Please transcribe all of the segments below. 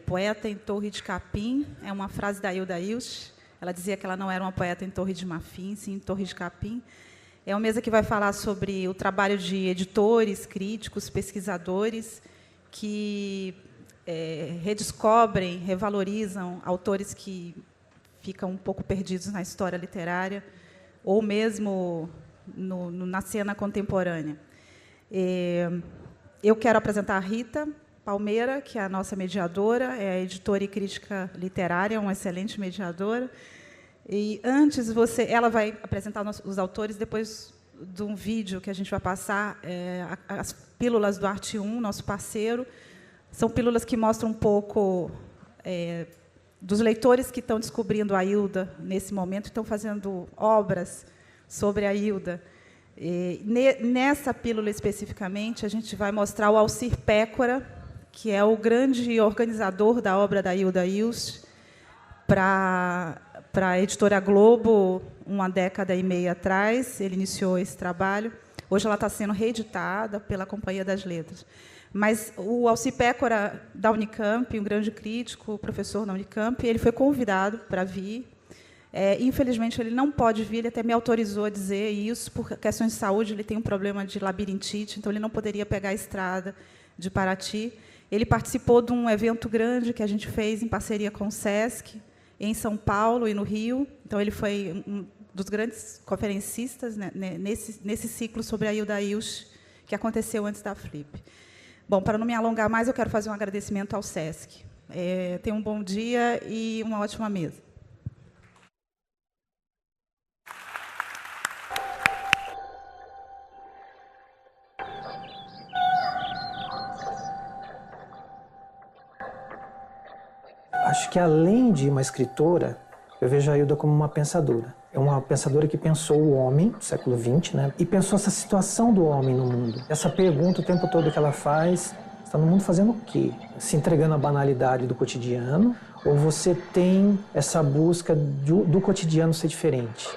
Poeta em Torre de Capim. É uma frase da Hilda Ilst. Ela dizia que ela não era uma poeta em Torre de Marfim, sim em Torre de Capim. É uma mesa que vai falar sobre o trabalho de editores, críticos, pesquisadores, que redescobrem, revalorizam autores que ficam um pouco perdidos na história literária, ou mesmo na cena contemporânea. Eu quero apresentar a Rita Palmeira, que é a nossa mediadora, é editora e crítica literária, uma excelente mediadora. E antes ela vai apresentar os autores, depois de um vídeo que a gente vai passar, as pílulas do Arte 1, nosso parceiro. São pílulas que mostram um pouco dos leitores que estão descobrindo a Hilda nesse momento, estão fazendo obras sobre a Hilda. Nessa pílula, especificamente, a gente vai mostrar o Alcir Pécora, que é o grande organizador da obra da Hilda Ilst, para a editora Globo, uma década e meia atrás. Ele iniciou esse trabalho. Hoje ela está sendo reeditada pela Companhia das Letras. Mas o Alcir Pécora, da Unicamp, um grande crítico, professor na Unicamp, ele foi convidado para vir. Infelizmente, ele não pode vir, ele até me autorizou a dizer isso, por questões de saúde, ele tem um problema de labirintite, então ele não poderia pegar a estrada de Paraty. Ele participou de um evento grande que a gente fez em parceria com o SESC, em São Paulo e no Rio. Então, ele foi um dos grandes conferencistas, né, nesse ciclo sobre a Hilda Ilst, que aconteceu antes da Flip. Bom, para não me alongar mais, eu quero fazer um agradecimento ao SESC. Tenham um bom dia e uma ótima mesa. Acho que, além de uma escritora, eu vejo a Hilda como uma pensadora. É uma pensadora que pensou o homem, no século XX, né? E pensou essa situação do homem no mundo. Essa pergunta o tempo todo que ela faz, está no mundo fazendo o quê? Se entregando à banalidade do cotidiano, ou você tem essa busca do cotidiano ser diferente?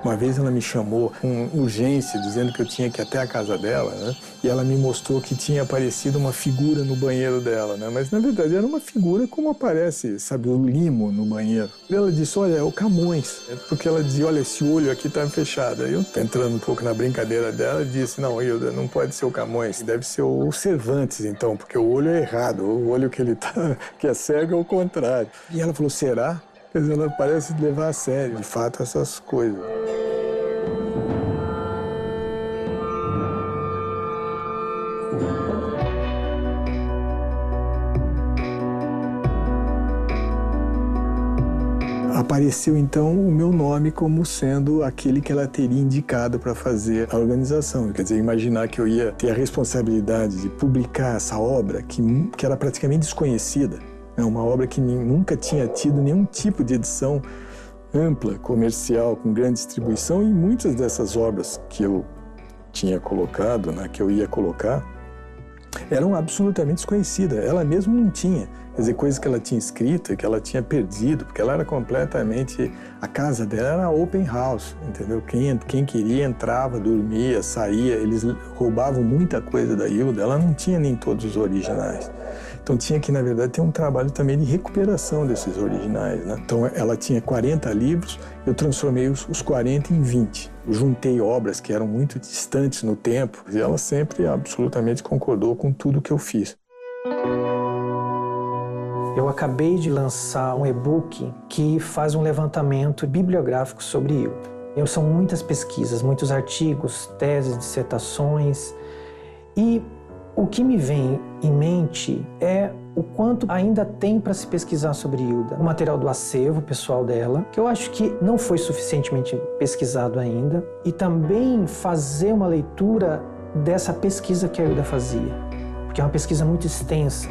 Uma vez ela me chamou com urgência, dizendo que eu tinha que ir até a casa dela, né? E ela me mostrou que tinha aparecido uma figura no banheiro dela, né? Mas, na verdade, era uma figura como aparece, sabe, o limo no banheiro. E ela disse, olha, é o Camões. Porque ela dizia, olha, esse olho aqui está fechado. Aí eu, entrando um pouco na brincadeira dela, disse, não, Hilda, não pode ser o Camões, deve ser o Cervantes, então, porque o olho é errado, o olho que ele tá, que é cego é o contrário. E ela falou, será? Quer dizer, ela parece levar a sério, de fato, essas coisas. Apareceu, então, o meu nome como sendo aquele que ela teria indicado para fazer a organização. Quer dizer, imaginar que eu ia ter a responsabilidade de publicar essa obra que era praticamente desconhecida. É uma obra que nunca tinha tido nenhum tipo de edição ampla, comercial, com grande distribuição, e muitas dessas obras que eu tinha colocado, né, que eu ia colocar, eram absolutamente desconhecidas. Ela mesma não tinha. Quer dizer, coisas que ela tinha escrito e que ela tinha perdido, porque ela era completamente... A casa dela era open house, entendeu? Quem queria entrava, dormia, saía. Eles roubavam muita coisa da Hilda. Ela não tinha nem todos os originais. Então tinha que, na verdade, ter um trabalho também de recuperação desses originais, né? Então ela tinha 40 livros, eu transformei os 40 em 20. Eu juntei obras que eram muito distantes no tempo e ela sempre absolutamente concordou com tudo que eu fiz. Eu acabei de lançar um e-book que faz um levantamento bibliográfico sobre Hilda. São muitas pesquisas, muitos artigos, teses, dissertações. E o que me vem em mente é o quanto ainda tem para se pesquisar sobre Hilda. O material do acervo pessoal dela, que eu acho que não foi suficientemente pesquisado ainda. E também fazer uma leitura dessa pesquisa que a Hilda fazia, porque é uma pesquisa muito extensa.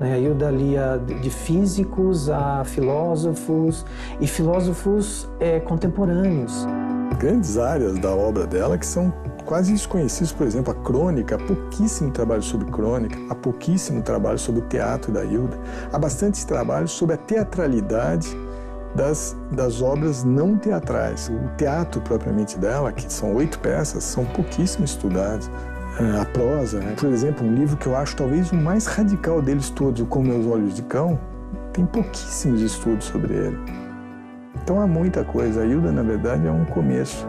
A Hilda lia de físicos a filósofos, e filósofos contemporâneos. Grandes áreas da obra dela que são quase desconhecidas, por exemplo, a crônica, há pouquíssimo trabalho sobre crônica, há pouquíssimo trabalho sobre o teatro da Hilda, há bastante trabalho sobre a teatralidade das obras não teatrais. O teatro propriamente dela, que são 8 peças, são pouquíssimo estudados. a prosa, né? Por exemplo, um livro que eu acho talvez o mais radical deles todos, o Com Meus Olhos de Cão, tem pouquíssimos estudos sobre ele. Então há muita coisa. A Hilda, na verdade, é um começo.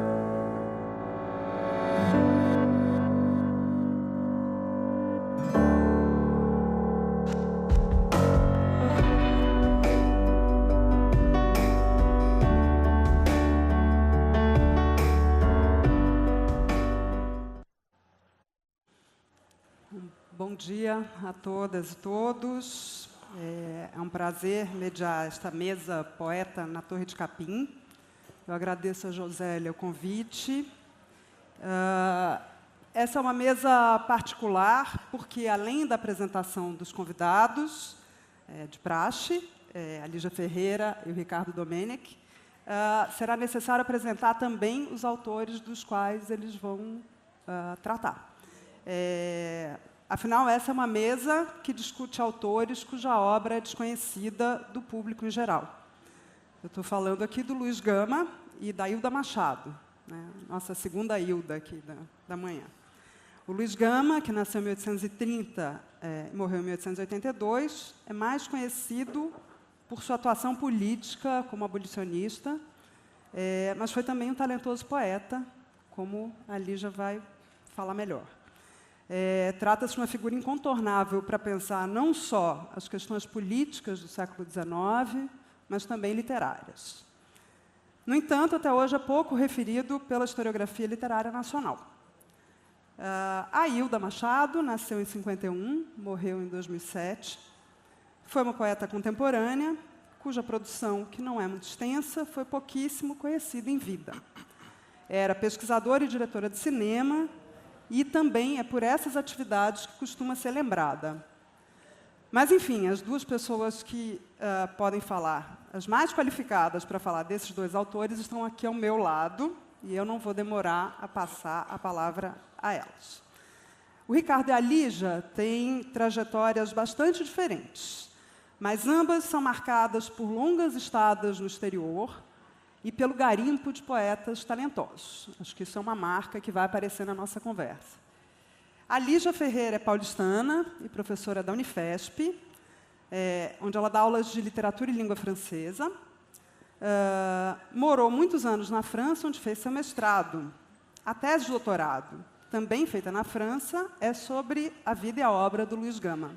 Bom dia a todas e todos. É um prazer mediar esta mesa poeta na Torre de Capim. Eu agradeço a Josélia o convite. Essa é uma mesa particular, porque, além da apresentação dos convidados de praxe, a Lígia Ferreira e o Ricardo Domenech, será necessário apresentar também os autores dos quais eles vão tratar. Afinal, essa é uma mesa que discute autores cuja obra é desconhecida do público em geral. Eu estou falando aqui do Luiz Gama e da Hilda Machado, né? Nossa segunda Hilda aqui da manhã. O Luiz Gama, que nasceu em 1830 e morreu em 1882, é mais conhecido por sua atuação política como abolicionista, mas foi também um talentoso poeta, como a Lígia vai falar melhor. Trata-se de uma figura incontornável para pensar não só as questões políticas do século XIX, mas também literárias. No entanto, até hoje é pouco referido pela historiografia literária nacional. A Hilda Machado nasceu em 51, morreu em 2007. Foi uma poeta contemporânea, cuja produção, que não é muito extensa, foi pouquíssimo conhecida em vida. Era pesquisadora e diretora de cinema, e também é por essas atividades que costuma ser lembrada. Mas, enfim, as duas pessoas que podem falar, as mais qualificadas para falar desses dois autores, estão aqui ao meu lado, e eu não vou demorar a passar a palavra a elas. O Ricardo e a Lígia têm trajetórias bastante diferentes, mas ambas são marcadas por longas estadas no exterior e pelo garimpo de poetas talentosos. Acho que isso é uma marca que vai aparecer na nossa conversa. A Lígia Ferreira é paulistana e professora da Unifesp, onde ela dá aulas de literatura e língua francesa. Morou muitos anos na França, onde fez seu mestrado. A tese de doutorado, também feita na França, é sobre a vida e a obra do Luiz Gama.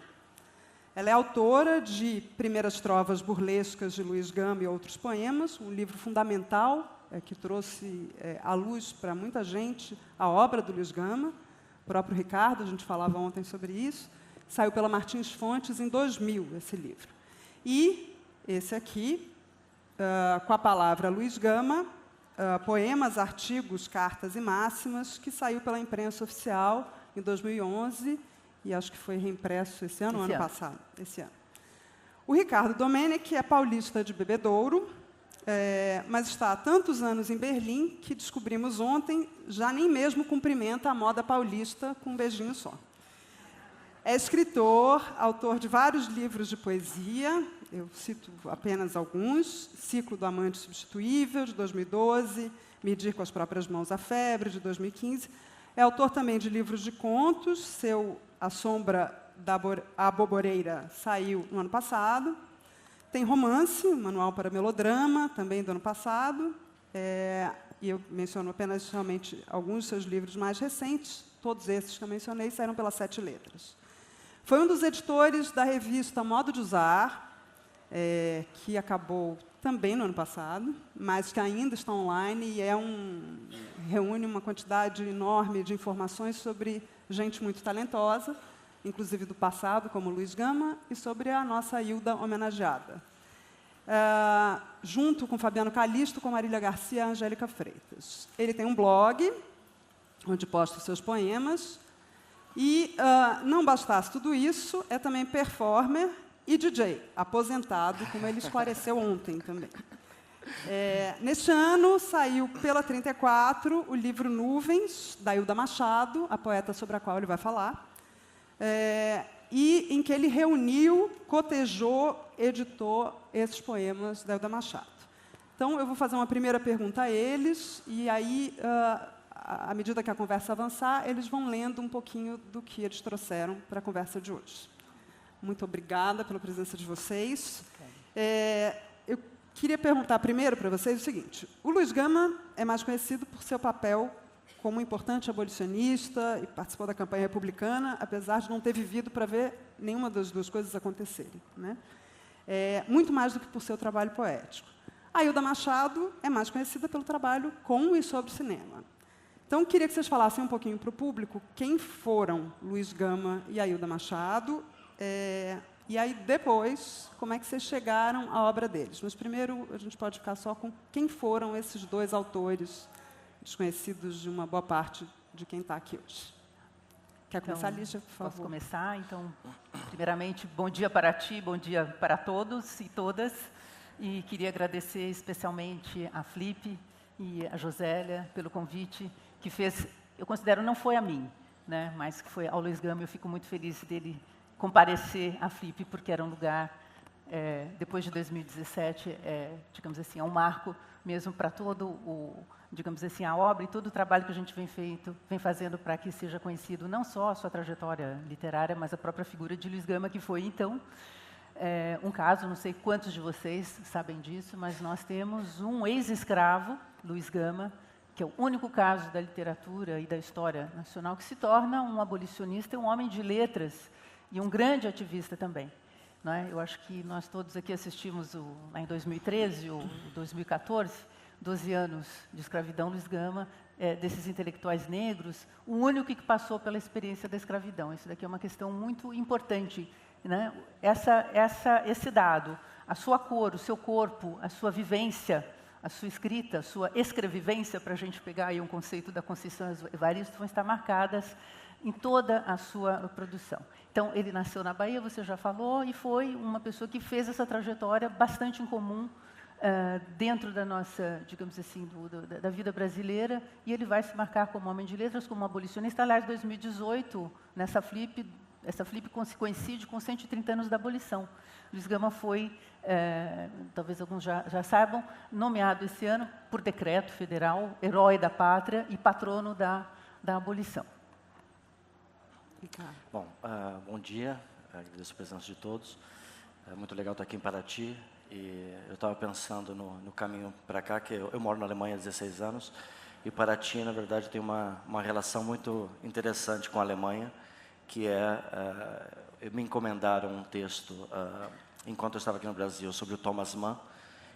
Ela é autora de Primeiras Trovas Burlescas de Luiz Gama e Outros Poemas, um livro fundamental que trouxe à luz para muita gente a obra do Luiz Gama. O próprio Ricardo, a gente falava ontem sobre isso. Saiu pela Martins Fontes em 2000, esse livro. E esse aqui, com a palavra Luiz Gama, Poemas, Artigos, Cartas e Máximas, que saiu pela imprensa oficial em 2011, e acho que foi reimpresso esse ano ou ano passado? Esse ano. O Ricardo Domenech é paulista de Bebedouro, mas está há tantos anos em Berlim que descobrimos ontem, já nem mesmo cumprimenta a moda paulista com um beijinho só. É escritor, autor de vários livros de poesia, eu cito apenas alguns: Ciclo do Amante Substituível, de 2012, Medir com as Próprias Mãos a Febre, de 2015. É autor também de livros de contos, seu A Sombra da Aboboreira saiu no ano passado. Tem romance, Manual para Melodrama, também do ano passado. E eu menciono apenas realmente alguns dos seus livros mais recentes. Todos esses que eu mencionei saíram pelas 7 Letras. Foi um dos editores da revista Modo de Usar, que acabou também no ano passado, mas que ainda está online e reúne uma quantidade enorme de informações sobre gente muito talentosa, inclusive do passado, como Luiz Gama, e sobre a nossa Hilda homenageada. Junto com Fabiano Calixto, com Marília Garcia e Angélica Freitas. Ele tem um blog, onde posta os seus poemas, e, não bastasse tudo isso, é também performer e DJ, aposentado, como ele esclareceu ontem também. Neste ano, saiu pela 34 o livro Nuvens, da Hilda Machado, a poeta sobre a qual ele vai falar, e em que ele reuniu, cotejou, editou esses poemas da Hilda Machado. Então, eu vou fazer uma primeira pergunta a eles, e aí à medida que a conversa avançar, eles vão lendo um pouquinho do que eles trouxeram para a conversa de hoje. Muito obrigada pela presença de vocês. Eu queria perguntar primeiro para vocês o seguinte: o Luiz Gama é mais conhecido por seu papel como um importante abolicionista e participou da campanha republicana, apesar de não ter vivido para ver nenhuma das duas coisas acontecerem, né? Muito mais do que por seu trabalho poético. A Ailda Machado é mais conhecida pelo trabalho com e sobre cinema. Então, queria que vocês falassem um pouquinho para o público quem foram Luiz Gama e Ailda Machado, e aí, depois, como é que vocês chegaram à obra deles. Mas, primeiro, a gente pode ficar só com quem foram esses dois autores desconhecidos de uma boa parte de quem está aqui hoje. Quer começar, Lígia, por favor? Posso começar? Então, primeiramente, bom dia para ti, bom dia para todos e todas. E queria agradecer especialmente a Flip e a Josélia pelo convite que fez, eu considero, não foi a mim, né, mas que foi ao Luiz Gama. Eu fico muito feliz dele comparecer à Flip, porque era um lugar, depois de 2017, digamos assim, é um marco mesmo para todo digamos assim, a obra e todo o trabalho que a gente vem fazendo para que seja conhecido não só a sua trajetória literária, mas a própria figura de Luiz Gama, que foi, então, um caso, não sei quantos de vocês sabem disso, mas nós temos um ex-escravo, Luiz Gama, que é o único caso da literatura e da história nacional que se torna um abolicionista e um homem de letras, e um grande ativista também. Não é? Eu acho que nós todos aqui assistimos, lá em 2013 ou 2014, 12 anos de escravidão. Luiz Gama, desses intelectuais negros, o único que passou pela experiência da escravidão. Isso daqui é uma questão muito importante, né? Esse dado, a sua cor, o seu corpo, a sua vivência, a sua escrita, a sua escrevivência, para a gente pegar aí um conceito da Conceição Evaristo, vão estar marcadas em toda a sua produção. Então, ele nasceu na Bahia, você já falou, e foi uma pessoa que fez essa trajetória bastante incomum dentro da nossa, digamos assim, da vida brasileira, e ele vai se marcar como homem de letras, como abolicionista. Aliás, 2018, essa Flip coincide com 130 anos da abolição. Luiz Gama foi, talvez alguns já saibam, nomeado esse ano, por decreto federal, herói da pátria e patrono da abolição. Bom, bom dia, agradeço a presença de todos. É muito legal estar aqui em Paraty. E eu estava pensando no caminho para cá, que eu moro na Alemanha há 16 anos, e Paraty, na verdade, tem uma relação muito interessante com a Alemanha, que me encomendaram um texto, enquanto eu estava aqui no Brasil, sobre o Thomas Mann,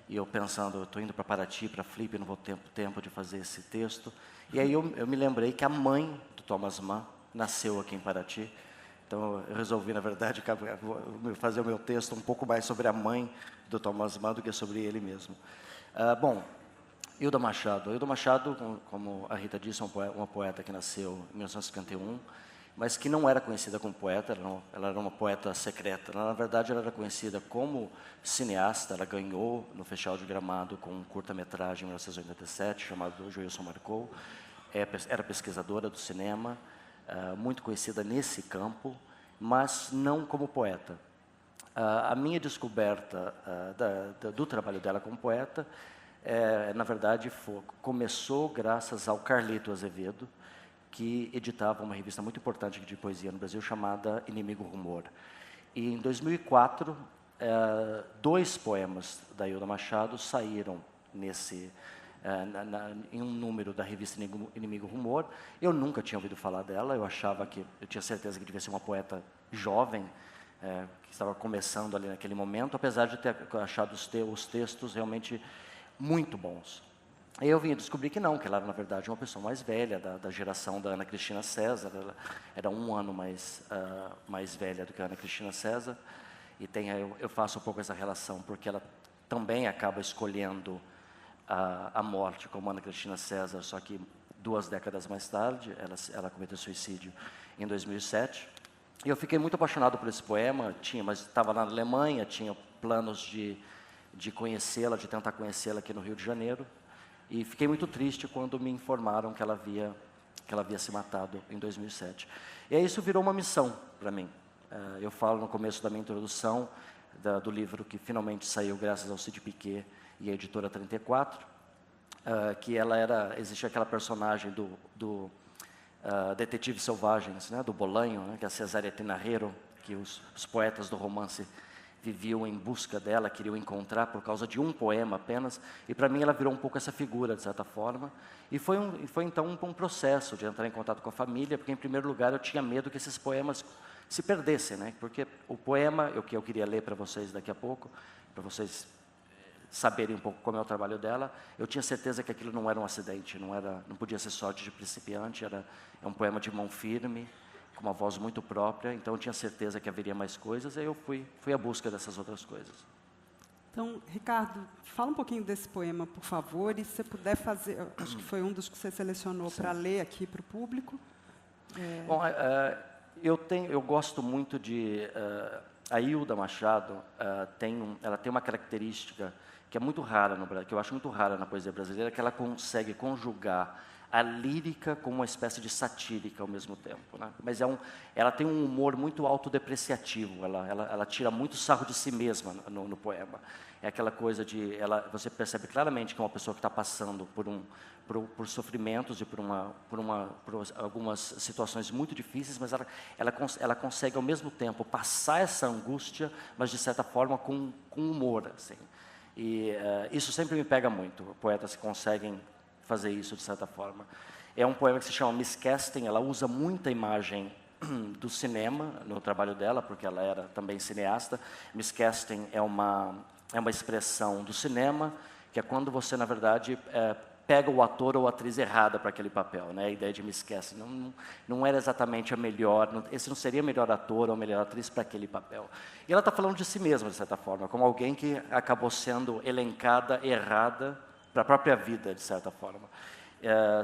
e eu pensando, eu estou indo para Paraty, para Flip, não vou ter tempo de fazer esse texto. E aí eu me lembrei que a mãe do Thomas Mann nasceu aqui em Paraty. Então, eu resolvi, na verdade, fazer o meu texto um pouco mais sobre a mãe do Thomas Mann do que sobre ele mesmo. Bom, Ailda Machado. Ailda Machado, como a Rita disse, é uma poeta que nasceu em 1951, mas que não era conhecida como poeta, ela era uma poeta secreta. Na verdade, ela era conhecida como cineasta. Ela ganhou no Festival de Gramado com um curta-metragem em 1987, chamado Joilson Marcou. Era pesquisadora do cinema, muito conhecida nesse campo, mas não como poeta. A minha descoberta do trabalho dela como poeta, na verdade, começou graças ao Carlito Azevedo, que editava uma revista muito importante de poesia no Brasil, chamada Inimigo Rumor. E em 2004, 2 poemas da Ailda Machado saíram em um número da revista Inimigo Rumor. Eu nunca tinha ouvido falar dela, eu tinha certeza que devia ser uma poeta jovem, que estava começando ali naquele momento, apesar de ter achado os textos realmente muito bons. Aí eu vim descobrir que não, que ela era, na verdade, uma pessoa mais velha, da geração da Ana Cristina César. Ela era 1 ano mais velha do que a Ana Cristina César, e eu faço um pouco essa relação, porque ela também acaba escolhendo a morte como Ana Cristina César, só que 2 décadas mais tarde. Ela cometeu suicídio em 2007. E eu fiquei muito apaixonado por esse poema, mas estava na Alemanha, tinha planos de conhecê-la, de tentar conhecê-la aqui no Rio de Janeiro, e fiquei muito triste quando me informaram que ela havia se matado em 2007. E aí isso virou uma missão para mim. Eu falo no começo da minha introdução do livro que finalmente saiu graças ao Cid Piquet e a editora 34. que existia aquela personagem do Detetive Selvagens, né, do Bolanho, né, que é a Cesária Tinarrero, que os poetas do romance viviam em busca dela, queriam encontrar por causa de um poema apenas, e para mim ela virou um pouco essa figura, de certa forma, e foi então um processo de entrar em contato com a família, porque em primeiro lugar eu tinha medo que esses poemas se perdessem, né? Porque o poema, que eu queria ler para vocês daqui a pouco, para vocês saberem um pouco como é o trabalho dela, eu tinha certeza que aquilo não era um acidente, não podia ser sorte de principiante, é um poema de mão firme, com uma voz muito própria, então eu tinha certeza que haveria mais coisas, e aí eu fui à busca dessas outras coisas. Então, Ricardo, fala um pouquinho desse poema, por favor, e se você puder fazer, acho que foi um dos que você selecionou para ler aqui para o público. Bom, eu gosto muito de... a Hilda Machado, ela tem uma característica que é muito rara no Brasil, que eu acho muito rara na poesia brasileira, que ela consegue conjugar a lírica com uma espécie de satírica ao mesmo tempo, né? Mas ela tem um humor muito autodepreciativo, ela tira muito sarro de si mesma no poema. É aquela coisa de... você percebe claramente que é uma pessoa que está passando por sofrimentos e por algumas situações muito difíceis, mas ela consegue, ao mesmo tempo, passar essa angústia, mas, de certa forma, com humor, assim. E isso sempre me pega muito, poetas que conseguem fazer isso, de certa forma. É um poema que se chama Miscasting, ela usa muita imagem do cinema no trabalho dela, porque ela era também cineasta. Miscasting é uma expressão do cinema, que é quando você, na verdade, pega o ator ou a atriz errada para aquele papel, né? A ideia de miscasting não era exatamente a melhor, esse não seria o melhor ator ou a melhor atriz para aquele papel. E ela está falando de si mesma, de certa forma, como alguém que acabou sendo elencada errada para a própria vida, de certa forma.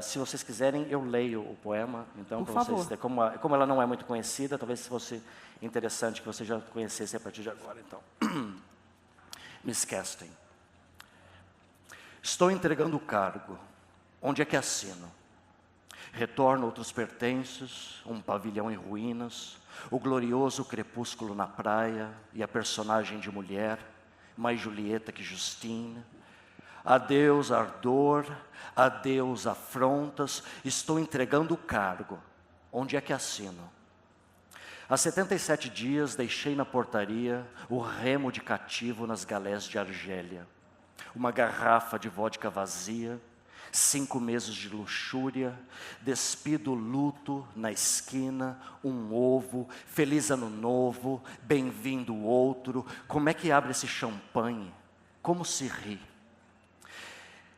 Se vocês quiserem, eu leio o poema, então, para vocês terem, como ela não é muito conhecida, talvez fosse interessante que vocês já conhecessem a partir de agora, então. Miscasting. Estou entregando o cargo. Onde é que assino? Retorno outros pertences, um pavilhão em ruínas, o glorioso crepúsculo na praia e a personagem de mulher, mais Julieta que Justine. Adeus ardor, adeus afrontas, estou entregando o cargo. Onde é que assino? Há 77 dias deixei na portaria o remo de cativo nas galés de Argélia. Uma garrafa de vodka vazia, 5 meses de luxúria, despido luto na esquina, um ovo, feliz ano novo, bem-vindo outro. Como é que abre esse champanhe? Como se ri?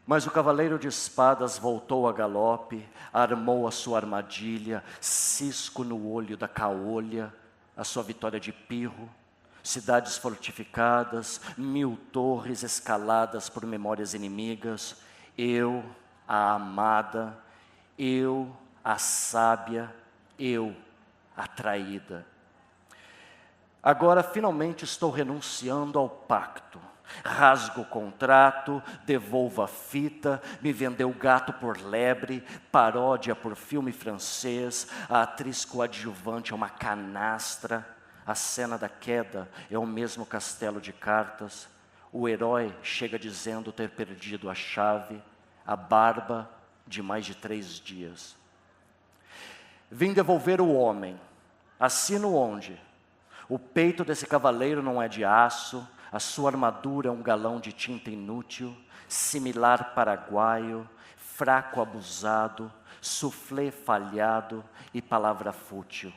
Mas o cavaleiro de espadas voltou a galope, armou a sua armadilha, cisco no olho da caolha, a sua vitória de pirro, cidades fortificadas, 1000 torres escaladas por memórias inimigas, eu, a amada, eu, a sábia, eu, a traída. Agora, finalmente, estou renunciando ao pacto. Rasgo o contrato, devolvo a fita, me vendeu gato por lebre, paródia por filme francês, a atriz coadjuvante é uma canastra, a cena da queda é o mesmo castelo de cartas, o herói chega dizendo ter perdido a chave, a barba de mais de 3 dias. Vim devolver o homem, assino onde? O peito desse cavaleiro não é de aço, a sua armadura é um galão de tinta inútil, similar paraguaio, fraco abusado, suflê falhado e palavra fútil.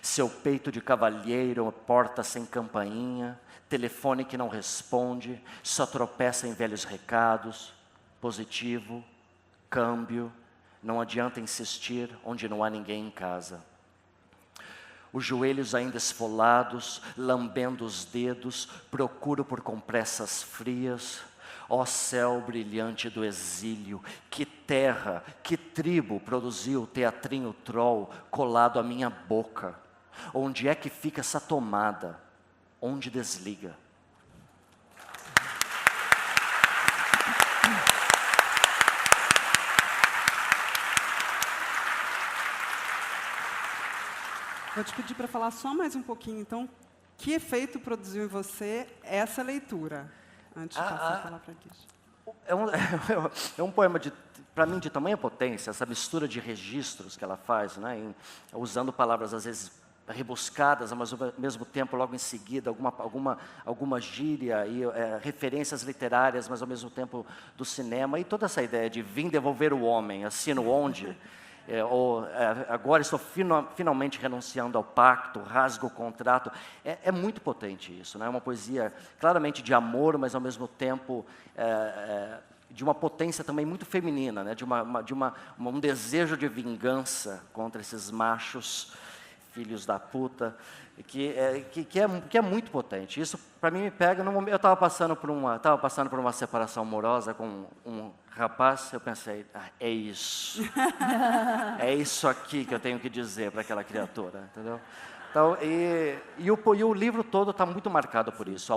Seu peito de cavalheiro, porta sem campainha, telefone que não responde, só tropeça em velhos recados, positivo, câmbio, não adianta insistir onde não há ninguém em casa. Os joelhos ainda esfolados, lambendo os dedos, procuro por compressas frias. Ó céu brilhante do exílio, que terra, que tribo produziu o teatrinho troll colado à minha boca? Onde é que fica essa tomada? Onde desliga? Vou te pedir para falar só mais um pouquinho, então, que efeito produziu em você essa leitura, antes de passar a palavra para Guiche. É um poema, para mim, de tamanha potência, essa mistura de registros que ela faz, né, usando palavras, às vezes, rebuscadas, mas ao mesmo tempo, logo em seguida, alguma gíria e referências literárias, mas ao mesmo tempo do cinema, e toda essa ideia de vim devolver o homem, assino onde, agora estou finalmente renunciando ao pacto, rasgo o contrato. É muito potente isso, né? É uma poesia claramente de amor, mas ao mesmo tempo de uma potência também muito feminina, né? De um desejo de vingança contra esses machos filhos da puta, que é muito potente. Isso, para mim, me pega no momento. Eu estava passando por uma separação amorosa com um rapaz, eu pensei, é isso. É isso aqui que eu tenho que dizer para aquela criatura, entendeu? Então, e o livro todo está muito marcado por isso.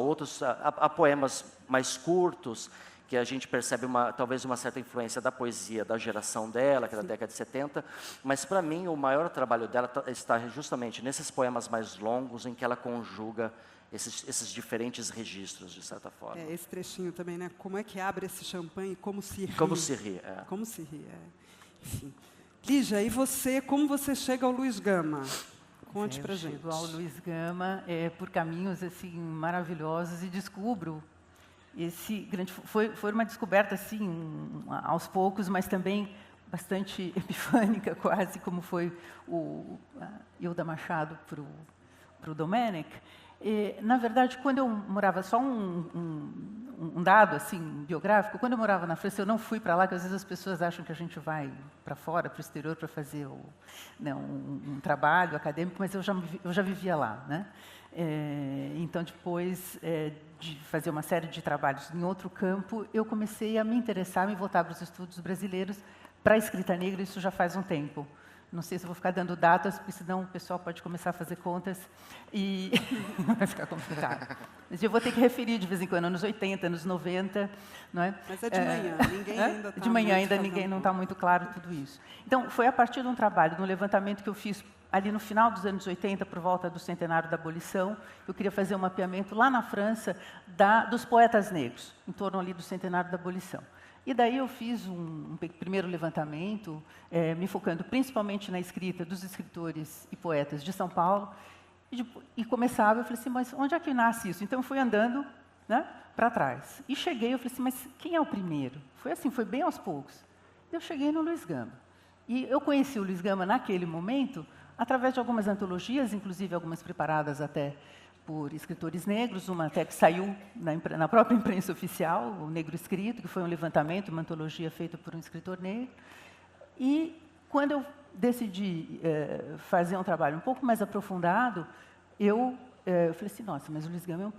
Há poemas mais curtos, que a gente percebe talvez uma certa influência da poesia da geração dela, que é da década de 70, mas para mim o maior trabalho dela está justamente nesses poemas mais longos, em que ela conjuga esses diferentes registros, de certa forma. Esse trechinho também, né? Como é que abre esse champanhe, como se ri. Como se ri, Como se ri, Enfim. Lígia, e você, como você chega ao Luiz Gama? Conte pra gente. Eu chego ao Luiz Gama por caminhos assim maravilhosos e descubro esse grande... Foi uma descoberta, assim, aos poucos, mas também bastante epifânica, quase, como foi o Hilda Machado para o Domènech. Na verdade, quando eu morava... Só um dado, assim, biográfico. Quando eu morava na França, eu não fui para lá, porque às vezes as pessoas acham que a gente vai para fora, para o exterior, para fazer um trabalho acadêmico, mas eu já vivia lá, né? Então, depois de fazer uma série de trabalhos em outro campo, eu comecei a me interessar, me voltar para os estudos brasileiros, para a escrita negra, isso já faz um tempo. Não sei se eu vou ficar dando datas, porque senão o pessoal pode começar a fazer contas e vai ficar complicado. Mas eu vou ter que referir de vez em quando, anos 80, anos 90, não é? Mas é de manhã, ninguém ainda está de manhã ainda ninguém não está muito claro tudo isso. Então, foi a partir de um trabalho, de um levantamento que eu fiz ali no final dos anos 80, por volta do centenário da abolição, eu queria fazer um mapeamento lá na França dos poetas negros, em torno ali do centenário da abolição. E daí eu fiz um primeiro levantamento, me focando principalmente na escrita dos escritores e poetas de São Paulo, e começava, eu falei assim, mas onde é que nasce isso? Então eu fui andando, né, para trás. E cheguei, eu falei assim, mas quem é o primeiro? Foi assim, foi bem aos poucos. Eu cheguei no Luiz Gama. E eu conheci o Luiz Gama naquele momento, através de algumas antologias, inclusive algumas preparadas até por escritores negros, uma até que saiu na própria imprensa oficial, o Negro Escrito, que foi um levantamento, uma antologia feita por um escritor negro. E quando eu decidi fazer um trabalho um pouco mais aprofundado, eu falei assim, nossa, mas o Luiz Gama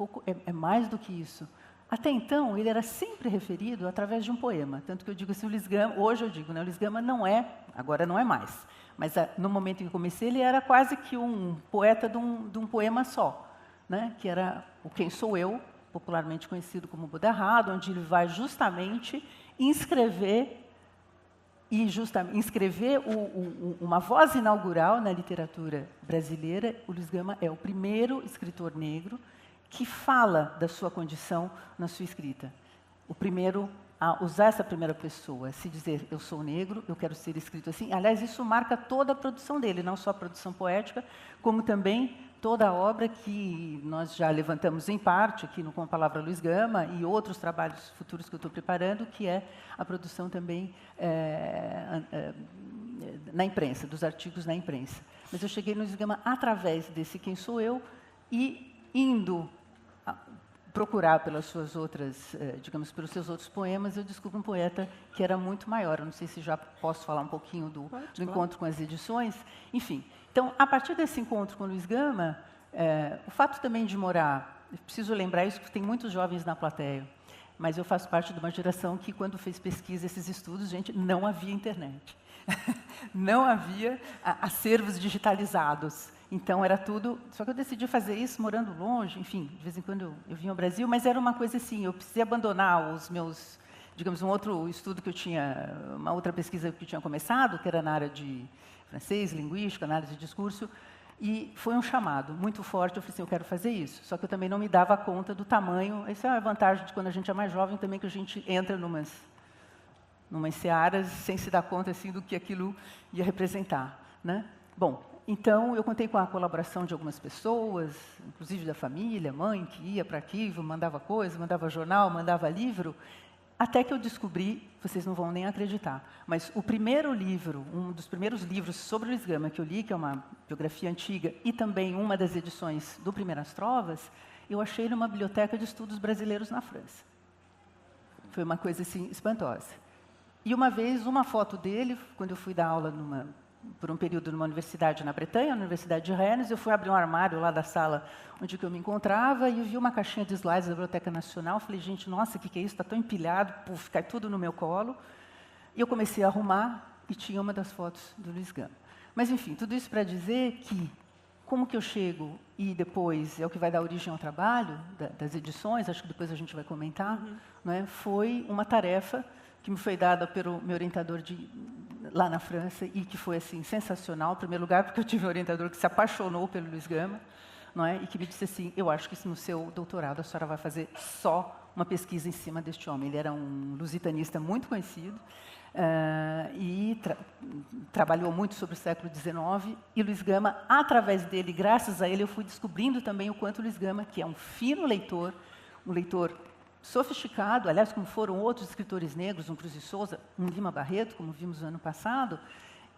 é mais do que isso. Até então, ele era sempre referido através de um poema. Tanto que eu digo assim, o Luiz Gama, hoje eu digo, né, o Luiz Gama não é, agora não é mais. Mas no momento em que eu comecei, ele era quase que um poeta de um poema só, né, que era o Quem Sou Eu, popularmente conhecido como Budarrado, onde ele vai justamente inscrever uma voz inaugural na literatura brasileira. O Luiz Gama é o primeiro escritor negro que fala da sua condição na sua escrita. O primeiro a usar essa primeira pessoa, se dizer, eu sou negro, eu quero ser escrito assim. Aliás, isso marca toda a produção dele, não só a produção poética, como também toda a obra que nós já levantamos em parte, aqui Com a Palavra Luiz Gama, e outros trabalhos futuros que eu estou preparando, que é a produção também na imprensa, dos artigos na imprensa. Mas eu cheguei no Luiz Gama através desse Quem Sou Eu, e indo procurar pelas suas outras, digamos, pelos seus outros poemas, eu descubro um poeta que era muito maior. Eu não sei se já posso falar um pouquinho do encontro com as edições. Enfim, então, a partir desse encontro com o Luiz Gama, o fato também de morar, preciso lembrar isso, porque tem muitos jovens na plateia, mas eu faço parte de uma geração que, quando fez pesquisa, esses estudos, gente, não havia internet. Não havia acervos digitalizados. Então, era tudo... Só que eu decidi fazer isso morando longe, enfim, de vez em quando eu vinha ao Brasil, mas era uma coisa assim, eu precisei abandonar os meus... Digamos, um outro estudo que eu tinha... Uma outra pesquisa que eu tinha começado, que era na área de francês, linguística, análise de discurso, E foi um chamado muito forte, eu falei assim, eu quero fazer isso. Só que eu também não me dava conta do tamanho. Essa é a vantagem de quando a gente é mais jovem também, que a gente entra numas searas sem se dar conta assim, do que aquilo ia representar, né? Bom, então eu contei com a colaboração de algumas pessoas, inclusive da família, mãe que ia para arquivo, mandava coisa, mandava jornal, mandava livro, até que eu descobri, vocês não vão nem acreditar, mas o primeiro livro, um dos primeiros livros sobre Luiz Gama que eu li, que é uma biografia antiga, e também uma das edições do Primeiras Trovas, eu achei numa biblioteca de estudos brasileiros na França. Foi uma coisa assim espantosa. E uma vez, uma foto dele, quando eu fui dar aula por um período numa universidade na Bretanha, na Universidade de Rennes, eu fui abrir um armário lá da sala onde eu me encontrava e eu vi uma caixinha de slides da Biblioteca Nacional. Falei, gente, nossa, o que é isso? Está tão empilhado, puf, cai tudo no meu colo. E eu comecei a arrumar e tinha uma das fotos do Luiz Gama. Mas, enfim, tudo isso para dizer que, como que eu chego e depois é o que vai dar origem ao trabalho das edições, acho que depois a gente vai comentar, né, foi uma tarefa que me foi dada pelo meu orientador lá na França e que foi assim sensacional, em primeiro lugar, porque eu tive um orientador que se apaixonou pelo Luiz Gama, não é? E que me disse assim, eu acho que no seu doutorado a senhora vai fazer só uma pesquisa em cima deste homem. Ele era um lusitanista muito conhecido e trabalhou muito sobre o século XIX, e Luiz Gama, através dele, graças a ele, eu fui descobrindo também o quanto Luiz Gama, que é um fino leitor, um leitor sofisticado, aliás, como foram outros escritores negros, um Cruz de Souza, um Lima Barreto, como vimos no ano passado,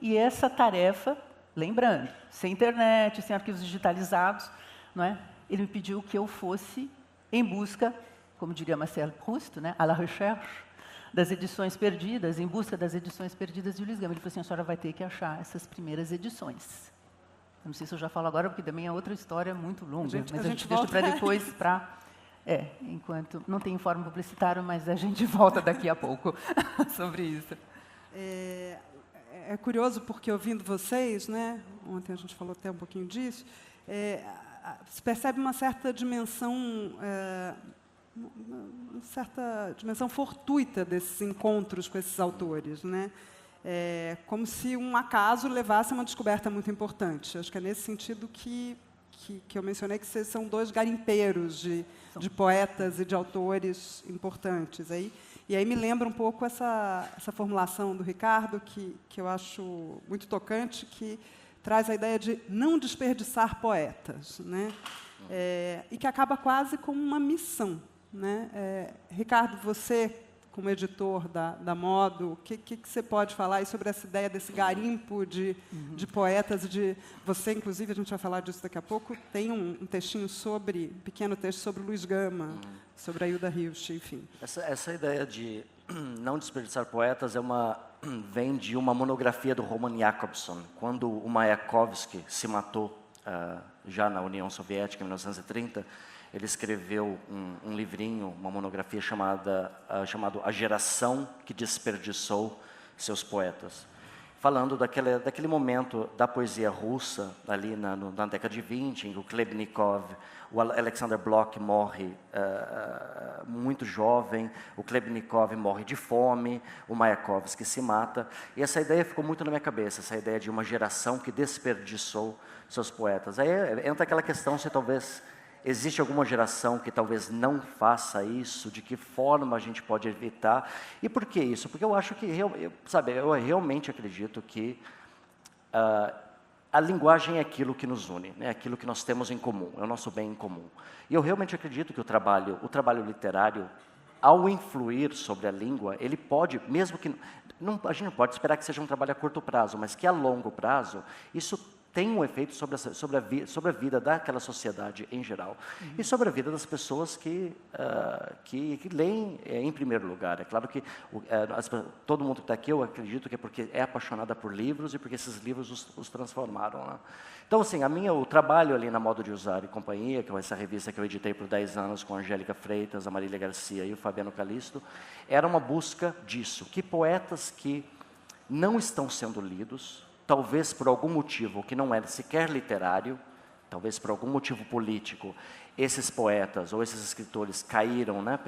e essa tarefa, lembrando, sem internet, sem arquivos digitalizados, não é? Ele me pediu que eu fosse em busca, como diria Marcel Proust, né, à la recherche, das edições perdidas, em busca das edições perdidas de Luiz Gama. Ele falou assim, a senhora vai ter que achar essas primeiras edições. Eu não sei se eu já falo agora, porque também é outra história muito longa, mas a gente deixa para depois, para... enquanto não tem informe publicitário, mas a gente volta daqui a pouco sobre isso. É curioso porque, ouvindo vocês, né, ontem a gente falou até um pouquinho disso, se percebe uma certa dimensão fortuita desses encontros com esses autores, né? Como se um acaso levasse a uma descoberta muito importante. Acho que é nesse sentido que eu mencionei que vocês são dois garimpeiros de poetas e de autores importantes. E aí me lembra um pouco essa formulação do Ricardo, que eu acho muito tocante, que traz a ideia de não desperdiçar poetas, né? E que acaba quase como uma missão, né? Ricardo, você, como editor da Modo, o que você pode falar aí sobre essa ideia desse garimpo de poetas? Você, inclusive, a gente vai falar disso daqui a pouco, tem um textinho um pequeno texto sobre o Luiz Gama, sobre a Hilda Hilst, enfim. Essa ideia de não desperdiçar poetas vem de uma monografia do Roman Jakobson, quando o Mayakovsky se matou já na União Soviética, em 1930, ele escreveu um livrinho, uma monografia chamado A Geração que Desperdiçou Seus Poetas, falando daquele momento da poesia russa, ali na década de 20, em que o Klebnikov, o Alexander Blok morre muito jovem, o Klebnikov morre de fome, o Mayakovsky se mata, e essa ideia ficou muito na minha cabeça, essa ideia de uma geração que desperdiçou seus poetas. Aí entra aquela questão se talvez existe alguma geração que talvez não faça isso, de que forma a gente pode evitar, e por que isso? Porque eu acho que, eu realmente acredito que a linguagem é aquilo que nos une, é aquilo que nós temos em comum, é o nosso bem em comum. E eu realmente acredito que o trabalho literário, ao influir sobre a língua, ele pode, mesmo que... a gente não pode esperar que seja um trabalho a curto prazo, mas que a longo prazo, isso tem um efeito sobre a vida daquela sociedade em geral. E sobre a vida das pessoas que leem em primeiro lugar. É claro que todo mundo que está aqui, eu acredito que é porque é apaixonada por livros e porque esses livros os transformaram, né? Então, assim, o trabalho ali na Modo de Usar e Companhia, que é essa revista que eu editei por 10 anos com a Angélica Freitas, a Marília Garcia e o Fabiano Calisto, era uma busca disso, que poetas que não estão sendo lidos, talvez por algum motivo que não é sequer literário, talvez por algum motivo político, esses poetas ou esses escritores caíram, né,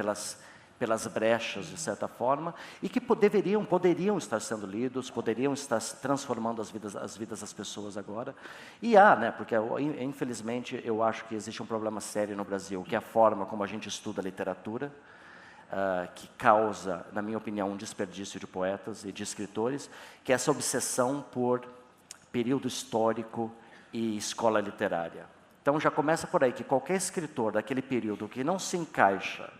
pelas brechas, de certa forma, e que poderiam estar sendo lidos, poderiam estar transformando as vidas das pessoas agora. E né, porque, infelizmente, eu acho que existe um problema sério no Brasil, que é a forma como a gente estuda a literatura, que causa, na minha opinião, um desperdício de poetas e de escritores, que é essa obsessão por período histórico e escola literária. Então, já começa por aí, que qualquer escritor daquele período que não se encaixa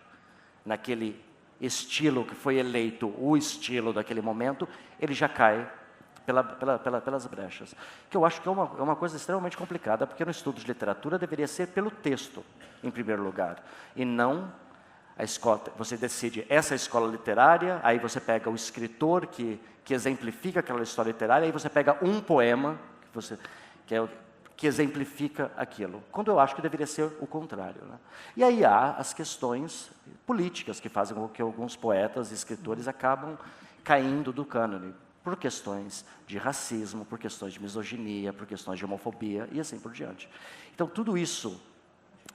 naquele estilo que foi eleito, o estilo daquele momento, ele já cai pelas brechas. Que eu acho que é uma coisa extremamente complicada, porque no estudo de literatura deveria ser pelo texto, em primeiro lugar, e não a escola. Você decide essa escola literária, aí você pega o escritor que exemplifica aquela história literária, aí você pega um poema que exemplifica aquilo, quando eu acho que deveria ser o contrário, né? E aí há as questões políticas que fazem com que alguns poetas e escritores acabam caindo do cânone, por questões de racismo, por questões de misoginia, por questões de homofobia e assim por diante. Então, tudo isso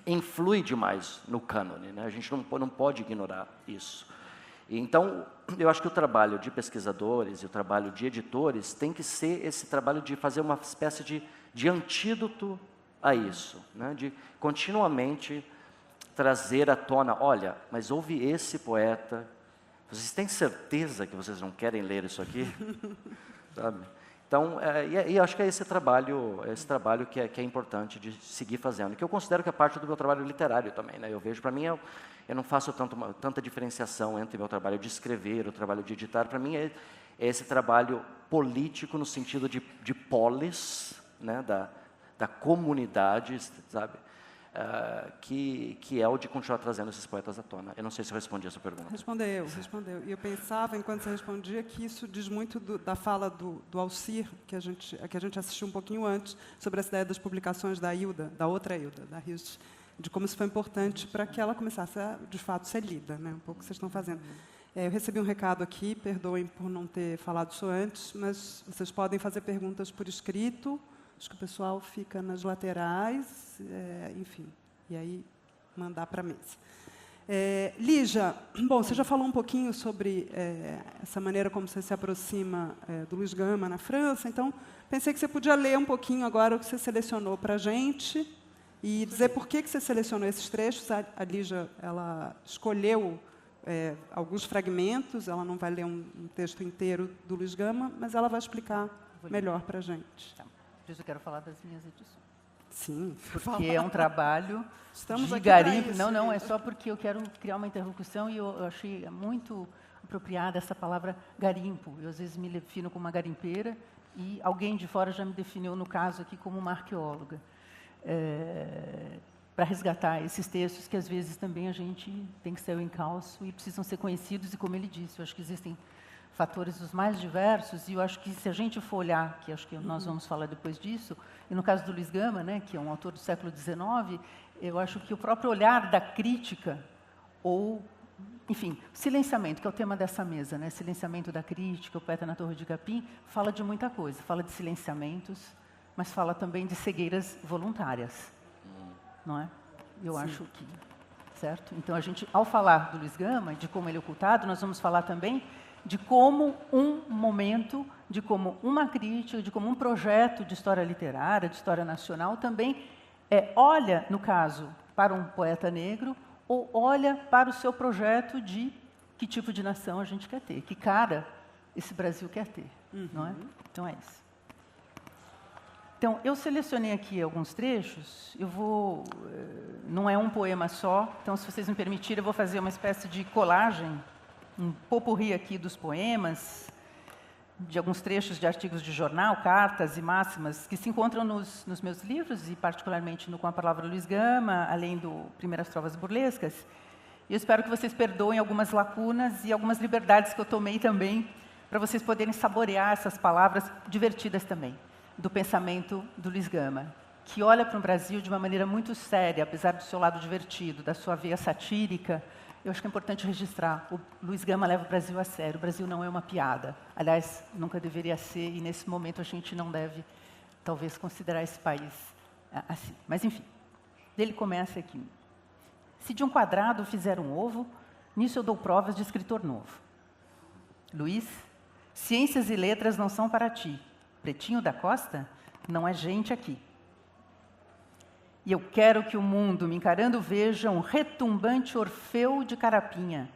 influi demais no cânone, né? A gente não pode ignorar isso. E, então, eu acho que o trabalho de pesquisadores e o trabalho de editores tem que ser esse trabalho de fazer uma espécie de antídoto a isso, né? De continuamente trazer à tona, olha, mas houve esse poeta, vocês têm certeza que vocês não querem ler isso aqui? Sabe? Então, e acho que é esse trabalho que é importante de seguir fazendo, que eu considero que é parte do meu trabalho literário também, né? Eu vejo, para mim, eu não faço tanta diferenciação entre o meu trabalho de escrever, o trabalho de editar. Para mim, é esse trabalho político no sentido de polis, né? da comunidade, sabe? Que é o de continuar trazendo esses poetas à tona. Eu não sei se eu respondi a sua pergunta. Respondeu. E eu pensava, enquanto você respondia, que isso diz muito da fala do Alcir, que a gente assistiu um pouquinho antes, sobre essa ideia das publicações da Hilda, da outra Hilda, da Hirsch, de como isso foi importante para que ela começasse a, de fato, ser lida, né? Um pouco que vocês estão fazendo. Eu recebi um recado aqui, perdoem por não ter falado isso antes, mas vocês podem fazer perguntas por escrito. Acho que o pessoal fica nas laterais, enfim, e aí mandar para a mesa. Lígia, bom, você já falou um pouquinho sobre essa maneira como você se aproxima do Luiz Gama na França, então pensei que você podia ler um pouquinho agora o que você selecionou para a gente e dizer por que você selecionou esses trechos. A Lígia, ela escolheu alguns fragmentos, ela não vai ler um texto inteiro do Luiz Gama, mas ela vai explicar melhor para a gente. Tá. Eu quero falar das minhas edições. Sim, porque é um trabalho de garimpo. Não, é só porque eu quero criar uma interlocução e eu achei muito apropriada essa palavra garimpo. Eu, às vezes, me defino como uma garimpeira e alguém de fora já me definiu, no caso aqui, como uma arqueóloga. Para resgatar esses textos que, às vezes, também a gente tem que ser o encalço e precisam ser conhecidos. E, como ele disse, eu acho que existem fatores os mais diversos, e eu acho que se a gente for olhar, que acho que nós vamos falar depois disso, e no caso do Luiz Gama, né, que é um autor do século XIX, eu acho que o próprio olhar da crítica, ou, enfim, silenciamento, que é o tema dessa mesa, né, silenciamento da crítica, o poeta na Torre de Capim, fala de muita coisa, fala de silenciamentos, mas fala também de cegueiras voluntárias, não é? Eu acho que, certo? Então, a gente, ao falar do Luiz Gama, de como ele é ocultado, nós vamos falar também de como um momento, de como uma crítica, de como um projeto de história literária, de história nacional, também olha, no caso, para um poeta negro, ou olha para o seu projeto de que tipo de nação a gente quer ter, que cara esse Brasil quer ter, não é? Então, é isso. Então, eu selecionei aqui alguns trechos, não é um poema só, então, se vocês me permitirem, eu vou fazer uma espécie de colagem, um popurrí aqui dos poemas, de alguns trechos de artigos de jornal, cartas e máximas, que se encontram nos meus livros, e particularmente no Com a Palavra Luiz Gama, além do Primeiras Trovas Burlescas. E eu espero que vocês perdoem algumas lacunas e algumas liberdades que eu tomei também, para vocês poderem saborear essas palavras divertidas também, do pensamento do Luiz Gama, que olha para o Brasil de uma maneira muito séria, apesar do seu lado divertido, da sua veia satírica. Eu acho que é importante registrar, o Luiz Gama leva o Brasil a sério, o Brasil não é uma piada. Aliás, nunca deveria ser, e nesse momento a gente não deve, talvez, considerar esse país assim. Mas, enfim, ele começa aqui. Se de um quadrado fizer um ovo, Nisso eu dou provas de escritor novo. Luiz, ciências e letras não são para ti. Pretinho da Costa não é gente aqui. E eu quero que o mundo, me encarando, veja um retumbante Orfeu de Carapinha,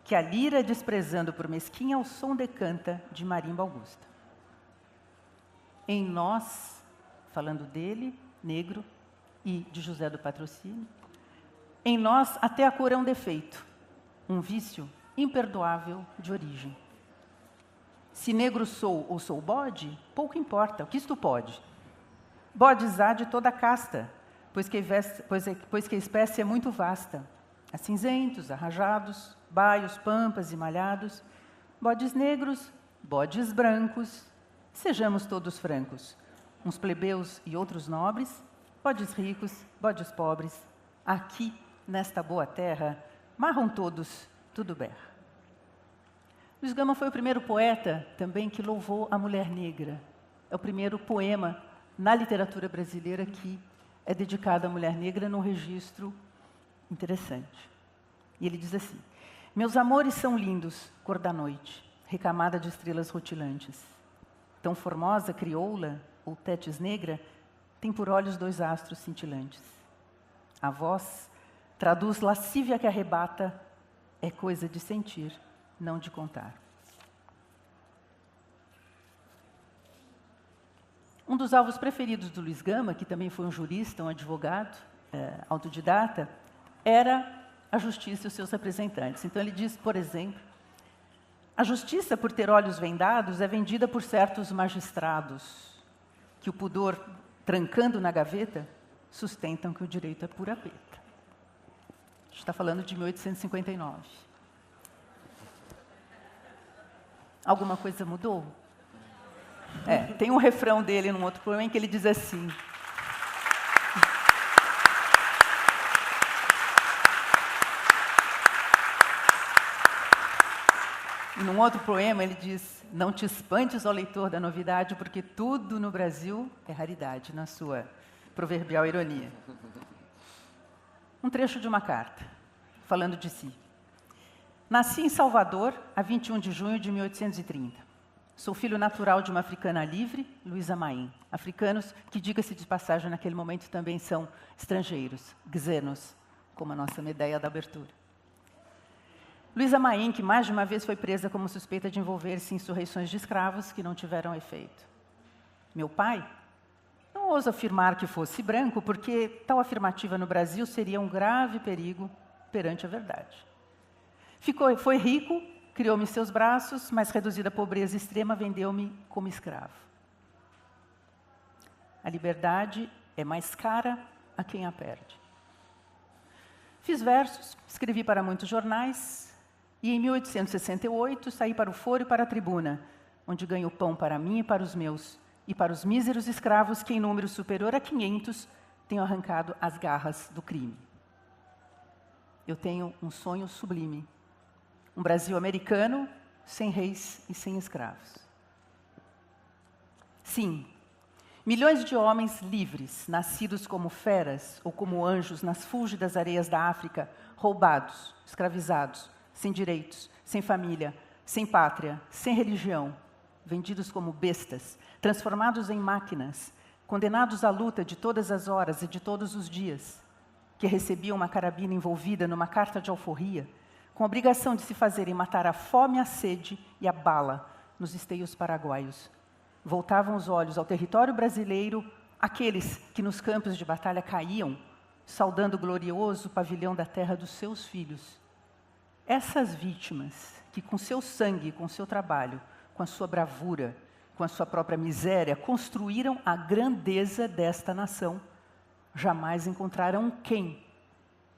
que a lira, desprezando por mesquinha, o som decanta de Marimba Augusta. Em nós, falando dele, negro, e de José do Patrocínio, em nós até a cor é um defeito, um vício imperdoável de origem. Se negro sou ou sou bode, pouco importa, o que isto pode? Bodes há de toda a casta, pois que a espécie é muito vasta. Há cinzentos, arrajados, baios, pampas e malhados, bodes negros, bodes brancos, sejamos todos francos, uns plebeus e outros nobres, bodes ricos, bodes pobres, aqui, nesta boa terra, marram todos, tudo berra. Luiz Gama foi o primeiro poeta também que louvou a mulher negra. É o primeiro poema na literatura brasileira que é dedicado à mulher negra num registro interessante. E ele diz assim: meus amores são lindos, cor da noite, recamada de estrelas rutilantes. Tão formosa, crioula, ou tétis negra, tem por olhos 2 astros cintilantes. A voz traduz lascívia que arrebata, é coisa de sentir, não de contar. Um dos alvos preferidos do Luiz Gama, que também foi um jurista, um advogado, autodidata, era a justiça e os seus representantes. Então ele diz, por exemplo, a justiça, por ter olhos vendados, é vendida por certos magistrados, que o pudor, trancando na gaveta, sustentam que o direito é pura peta. A gente está falando de 1859. Alguma coisa mudou? Tem um refrão dele num outro poema em que ele diz assim: e num outro poema ele diz: não te espantes, ó leitor, da novidade, porque tudo no Brasil é raridade, na sua proverbial ironia. Um trecho de uma carta, falando de si. Nasci em Salvador, a 21 de junho de 1830. Sou filho natural de uma africana livre, Luísa Maim. Africanos que, diga-se de passagem, naquele momento também são estrangeiros, xenos, como a nossa ideia da abertura. Luísa Maim, que mais de uma vez foi presa como suspeita de envolver-se em insurreições de escravos que não tiveram efeito. Meu pai não ouso afirmar que fosse branco, porque tal afirmativa no Brasil seria um grave perigo perante a verdade. Foi rico, criou-me em seus braços, mas reduzida à pobreza extrema, vendeu-me como escravo. A liberdade é mais cara a quem a perde. Fiz versos, escrevi para muitos jornais, e em 1868 saí para o Foro e para a Tribuna, onde ganho pão para mim e para os meus, e para os míseros escravos que, em número superior a 500, tenho arrancado as garras do crime. Eu tenho um sonho sublime. Um Brasil americano, sem reis e sem escravos. Sim, milhões de homens livres, nascidos como feras ou como anjos nas fúlgidas areias da África, roubados, escravizados, sem direitos, sem família, sem pátria, sem religião, vendidos como bestas, transformados em máquinas, condenados à luta de todas as horas e de todos os dias, que recebiam uma carabina envolvida numa carta de alforria, com a obrigação de se fazerem matar a fome, a sede e a bala nos esteios paraguaios. Voltavam os olhos ao território brasileiro, aqueles que nos campos de batalha caíam, saudando o glorioso pavilhão da terra dos seus filhos. Essas vítimas, que com seu sangue, com seu trabalho, com a sua bravura, com a sua própria miséria, construíram a grandeza desta nação, jamais encontraram quem,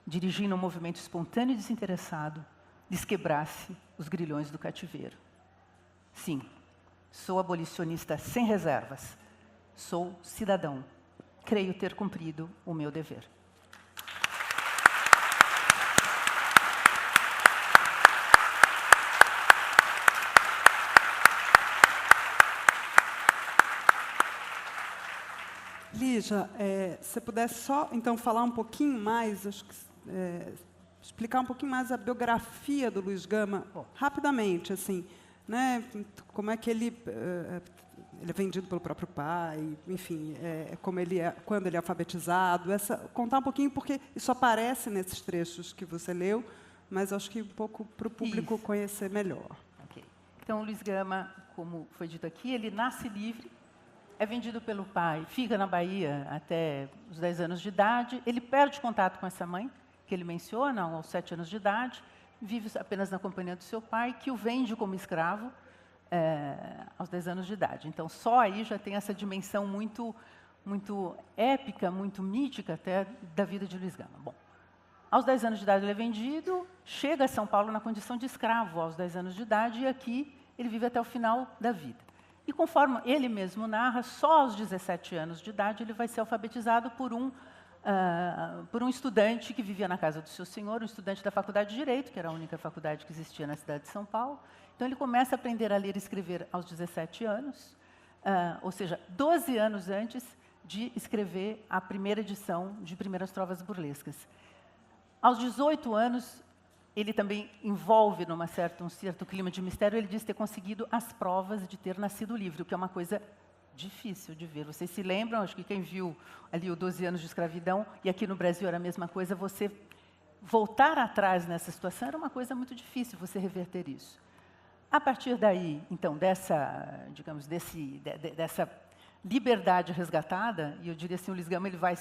dirigindo um movimento espontâneo e desinteressado, lhes quebrasse os grilhões do cativeiro. Sim, sou abolicionista sem reservas. Sou cidadão. Creio ter cumprido o meu dever. Lígia, se você pudesse só, então, falar um pouquinho mais, acho que, explicar um pouquinho mais a biografia do Luiz Gama, rapidamente, assim, né? Como é que ele é vendido pelo próprio pai, enfim, como ele é, quando ele é alfabetizado, contar um pouquinho, porque isso aparece nesses trechos que você leu, mas acho que um pouco para o público conhecer melhor. Okay. Então, o Luiz Gama, como foi dito aqui, ele nasce livre, é vendido pelo pai, fica na Bahia até os 10 anos de idade, ele perde contato com essa mãe, que ele menciona, aos 7 anos de idade, vive apenas na companhia do seu pai, que o vende como escravo aos 10 anos de idade. Então, só aí já tem essa dimensão muito, muito épica, muito mítica até da vida de Luiz Gama. Bom, aos 10 anos de idade ele é vendido, chega a São Paulo na condição de escravo aos 10 anos de idade, e aqui ele vive até o final da vida. E conforme ele mesmo narra, só aos 17 anos de idade ele vai ser alfabetizado por um estudante que vivia na casa do seu senhor, um estudante da Faculdade de Direito, que era a única faculdade que existia na cidade de São Paulo. Então, ele começa a aprender a ler e escrever aos 17 anos, ou seja, 12 anos antes de escrever a primeira edição de Primeiras Trovas Burlescas. Aos 18 anos, ele também envolve um certo clima de mistério, ele diz ter conseguido as provas de ter nascido livre, o que é uma coisa difícil de ver. Vocês se lembram, acho que quem viu ali o 12 anos de escravidão, e aqui no Brasil era a mesma coisa, você voltar atrás nessa situação era uma coisa muito difícil, você reverter isso. A partir daí, então, dessa liberdade resgatada, e eu diria assim, o Luiz Gama, ele vai,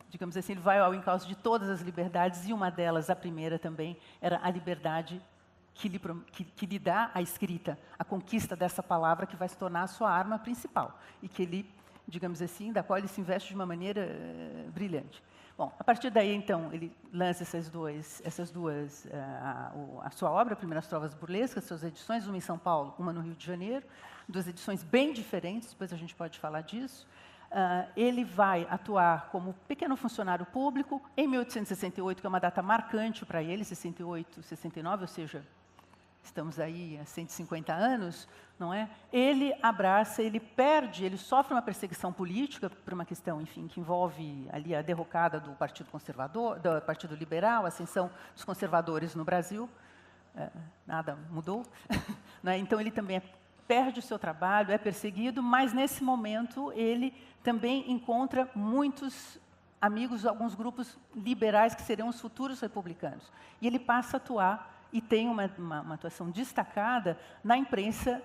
digamos assim, ele vai ao encalço de todas as liberdades, e uma delas, a primeira também, era a liberdade que lhe dá a escrita, a conquista dessa palavra que vai se tornar a sua arma principal, e que ele, digamos assim, da qual ele se investe de uma maneira brilhante. Bom, a partir daí, então, ele lança a sua obra, Primeiras Trovas Burlescas, suas edições, uma em São Paulo, uma no Rio de Janeiro, 2 edições bem diferentes, depois a gente pode falar disso. Ele vai atuar como pequeno funcionário público em 1868, que é uma data marcante para ele, 68, 69, ou seja, estamos aí há 150 anos, não é? Ele abraça, ele sofre uma perseguição política por uma questão, enfim, que envolve ali a derrocada do Partido Conservador, do Partido Liberal, a ascensão dos conservadores no Brasil. Nada mudou. Não é? Então, ele também perde o seu trabalho, é perseguido, mas, nesse momento, ele também encontra muitos amigos, alguns grupos liberais que serão os futuros republicanos. E ele passa a atuar e tem uma atuação destacada na imprensa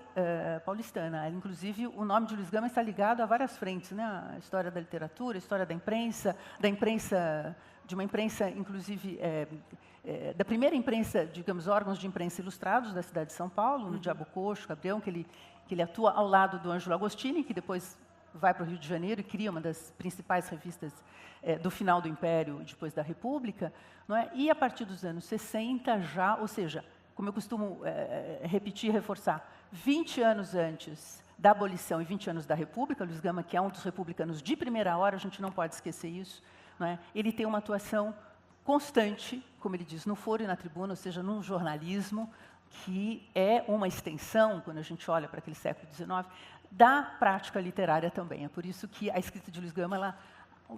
paulistana. Inclusive, o nome de Luiz Gama está ligado a várias frentes, né? A história da literatura, a história da imprensa, de uma imprensa, inclusive, da primeira imprensa, digamos, órgãos de imprensa ilustrados da cidade de São Paulo, no Diabo Coxo, Gabriel, que ele atua ao lado do Ângelo Agostini, que depois vai para o Rio de Janeiro e cria uma das principais revistas do final do Império e depois da República, não é? E a partir dos anos 60 já, ou seja, como eu costumo repetir e reforçar, 20 anos antes da abolição e 20 anos da República, Luiz Gama, que é um dos republicanos de primeira hora, a gente não pode esquecer isso, não é? Ele tem uma atuação constante, como ele diz, no foro e na tribuna, ou seja, num jornalismo que é uma extensão, quando a gente olha para aquele século XIX, da prática literária também. É por isso que a escrita de Luiz Gama,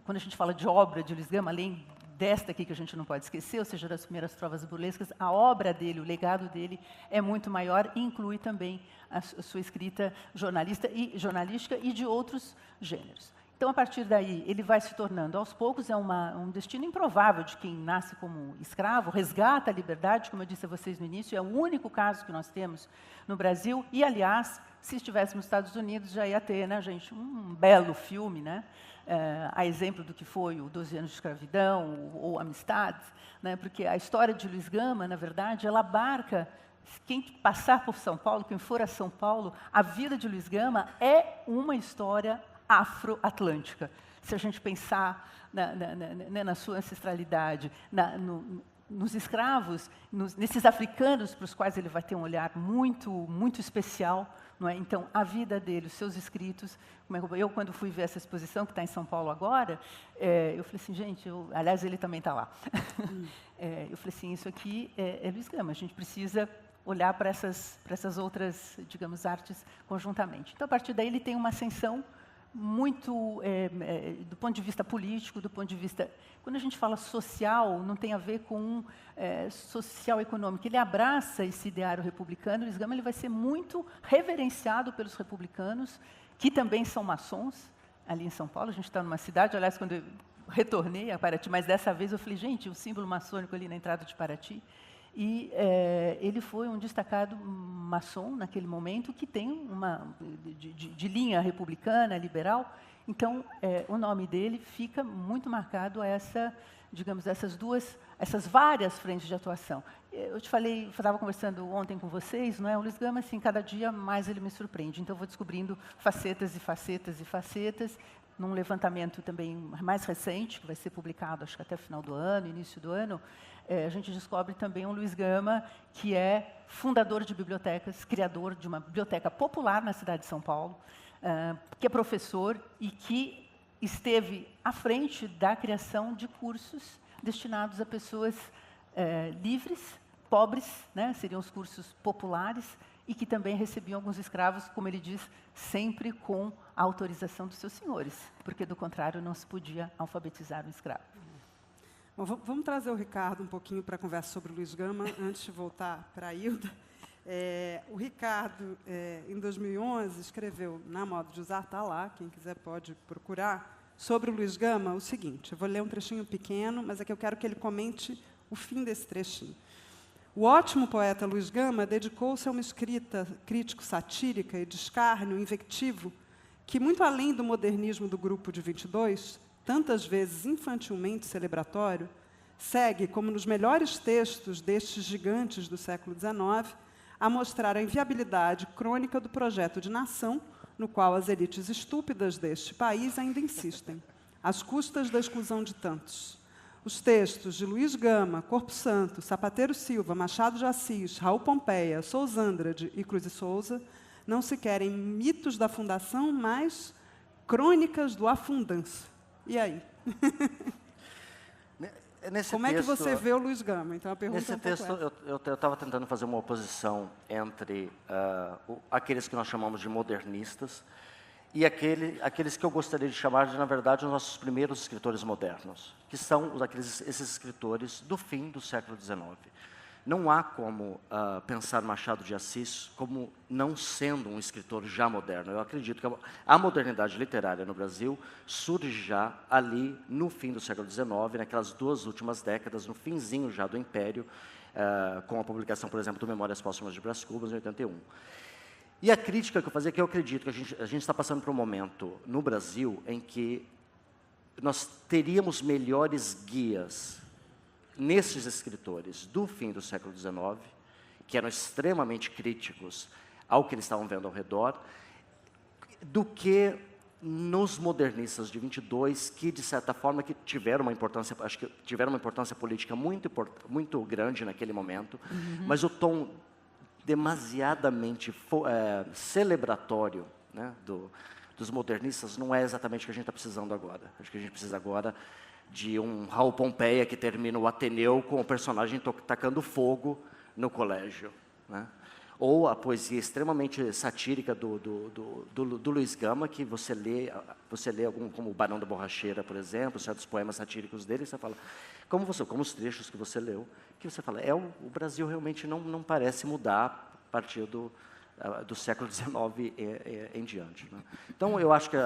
quando a gente fala de obra de Luiz Gama, além desta aqui que a gente não pode esquecer, ou seja, das Primeiras Trovas Burlescas, a obra dele, o legado dele é muito maior e inclui também a sua escrita jornalística e de outros gêneros. Então, a partir daí, ele vai se tornando, aos poucos, um destino improvável de quem nasce como escravo, resgata a liberdade, como eu disse a vocês no início, é o único caso que nós temos no Brasil, e, aliás, se estivéssemos nos Estados Unidos, já ia ter, né, gente, um belo filme, né, a exemplo do que foi o 12 anos de escravidão, ou Amistades, né, porque a história de Luiz Gama, na verdade, ela abarca, quem passar por São Paulo, quem for a São Paulo, a vida de Luiz Gama é uma história afro-atlântica. Se a gente pensar na sua ancestralidade, nos escravos, nesses africanos para os quais ele vai ter um olhar muito, muito especial, não é? Então, a vida dele, os seus escritos, eu quando fui ver essa exposição que está em São Paulo agora, eu falei assim, gente, aliás, ele também está lá. Eu falei assim, isso aqui é Luiz Gama, a gente precisa olhar para essas outras, digamos, artes conjuntamente. Então, a partir daí, ele tem uma ascensão muito, do ponto de vista político, do ponto de vista... Quando a gente fala social, não tem a ver com social-econômico. Ele abraça esse ideário republicano. Luiz Gama ele vai ser muito reverenciado pelos republicanos, que também são maçons, ali em São Paulo. A gente está numa cidade, aliás, quando eu retornei a Paraty, mas dessa vez eu falei, gente, o símbolo maçônico ali na entrada de Paraty. E ele foi um destacado maçom naquele momento, que tem uma de linha republicana, liberal. Então, o nome dele fica muito marcado a essas várias frentes de atuação. Eu te falei, estava conversando ontem com vocês, não é? O Luiz Gama, assim, cada dia mais ele me surpreende. Então, eu vou descobrindo facetas e facetas e facetas, num levantamento também mais recente, que vai ser publicado, acho que até o final do ano, início do ano. A gente descobre também um Luiz Gama, que é fundador de bibliotecas, criador de uma biblioteca popular na cidade de São Paulo, que é professor e que esteve à frente da criação de cursos destinados a pessoas livres, pobres, né, seriam os cursos populares, e que também recebiam alguns escravos, como ele diz, sempre com a autorização dos seus senhores, porque, do contrário, não se podia alfabetizar um escravo. Bom, vamos trazer o Ricardo um pouquinho para a conversa sobre o Luiz Gama, antes de voltar para a Hilda. O Ricardo, em 2011, escreveu, na Modo de Usar, está lá, quem quiser pode procurar, sobre o Luiz Gama, o seguinte, eu vou ler um trechinho pequeno, mas é que eu quero que ele comente o fim desse trechinho. O ótimo poeta Luiz Gama dedicou-se a uma escrita crítico-satírica e de escárnio invectivo que, muito além do modernismo do Grupo de 22, tantas vezes infantilmente celebratório, segue, como nos melhores textos destes gigantes do século XIX, a mostrar a inviabilidade crônica do projeto de nação no qual as elites estúpidas deste país ainda insistem, às custas da exclusão de tantos. Os textos de Luiz Gama, Corpo Santo, Sapateiro Silva, Machado de Assis, Raul Pompeia, Souza Andrade e Cruz e Souza não se querem mitos da fundação, mas crônicas do afundanço. E aí? Como é que você vê o Luiz Gama? Então, a pergunta nesse texto, eu estava tentando fazer uma oposição entre aqueles que nós chamamos de modernistas e aqueles que eu gostaria de chamar de, na verdade, os nossos primeiros escritores modernos, que são esses escritores do fim do século XIX. Não há como pensar Machado de Assis como não sendo um escritor já moderno. Eu acredito que a modernidade literária no Brasil surge já ali no fim do século XIX, naquelas 2 últimas décadas, no finzinho já do Império, com a publicação, por exemplo, do Memórias Póstumas de Brás Cubas, em 81. E a crítica que eu fazia é que eu acredito que a gente está passando por um momento no Brasil em que nós teríamos melhores guias nesses escritores do fim do século XIX, que eram extremamente críticos ao que eles estavam vendo ao redor, do que nos modernistas de 22, que, de certa forma, que tiveram uma importância, acho que tiveram uma importância política muito grande naquele momento, mas o tom demasiadamente celebratório, né, dos modernistas não é exatamente o que a gente está precisando agora. Acho que a gente precisa agora de um Raul Pompeia que termina o Ateneu com o personagem tacando fogo no colégio, né? Ou a poesia extremamente satírica do Luiz Gama, que você lê algum, como o Barão da Borracheira, por exemplo, certos poemas satíricos dele, e você fala, como os trechos que você leu, que você fala, o Brasil realmente não parece mudar a partir do século XIX em diante, né? Então, eu acho que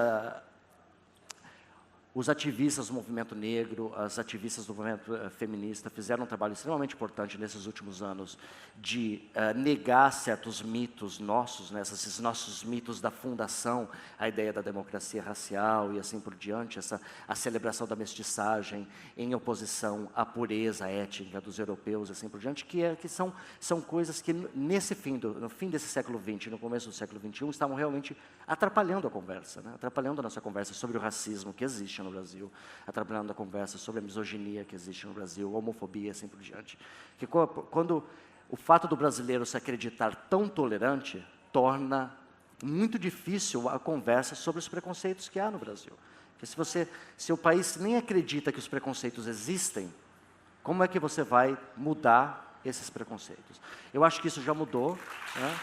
os ativistas do movimento negro, as ativistas do movimento feminista fizeram um trabalho extremamente importante nesses últimos anos de negar certos mitos nossos, né, esses nossos mitos da fundação, a ideia da democracia racial e assim por diante, a celebração da mestiçagem em oposição à pureza étnica dos europeus e assim por diante, que são coisas que no fim desse século XX, no começo do século XXI, estavam realmente atrapalhando a conversa, né, atrapalhando a nossa conversa sobre o racismo que existe no Brasil, atrapalhando a conversa sobre a misoginia que existe no Brasil, a homofobia e assim por diante. Que quando o fato do brasileiro se acreditar tão tolerante torna muito difícil a conversa sobre os preconceitos que há no Brasil. Porque se o país nem acredita que os preconceitos existem, como é que você vai mudar esses preconceitos? Eu acho que isso já mudou, né?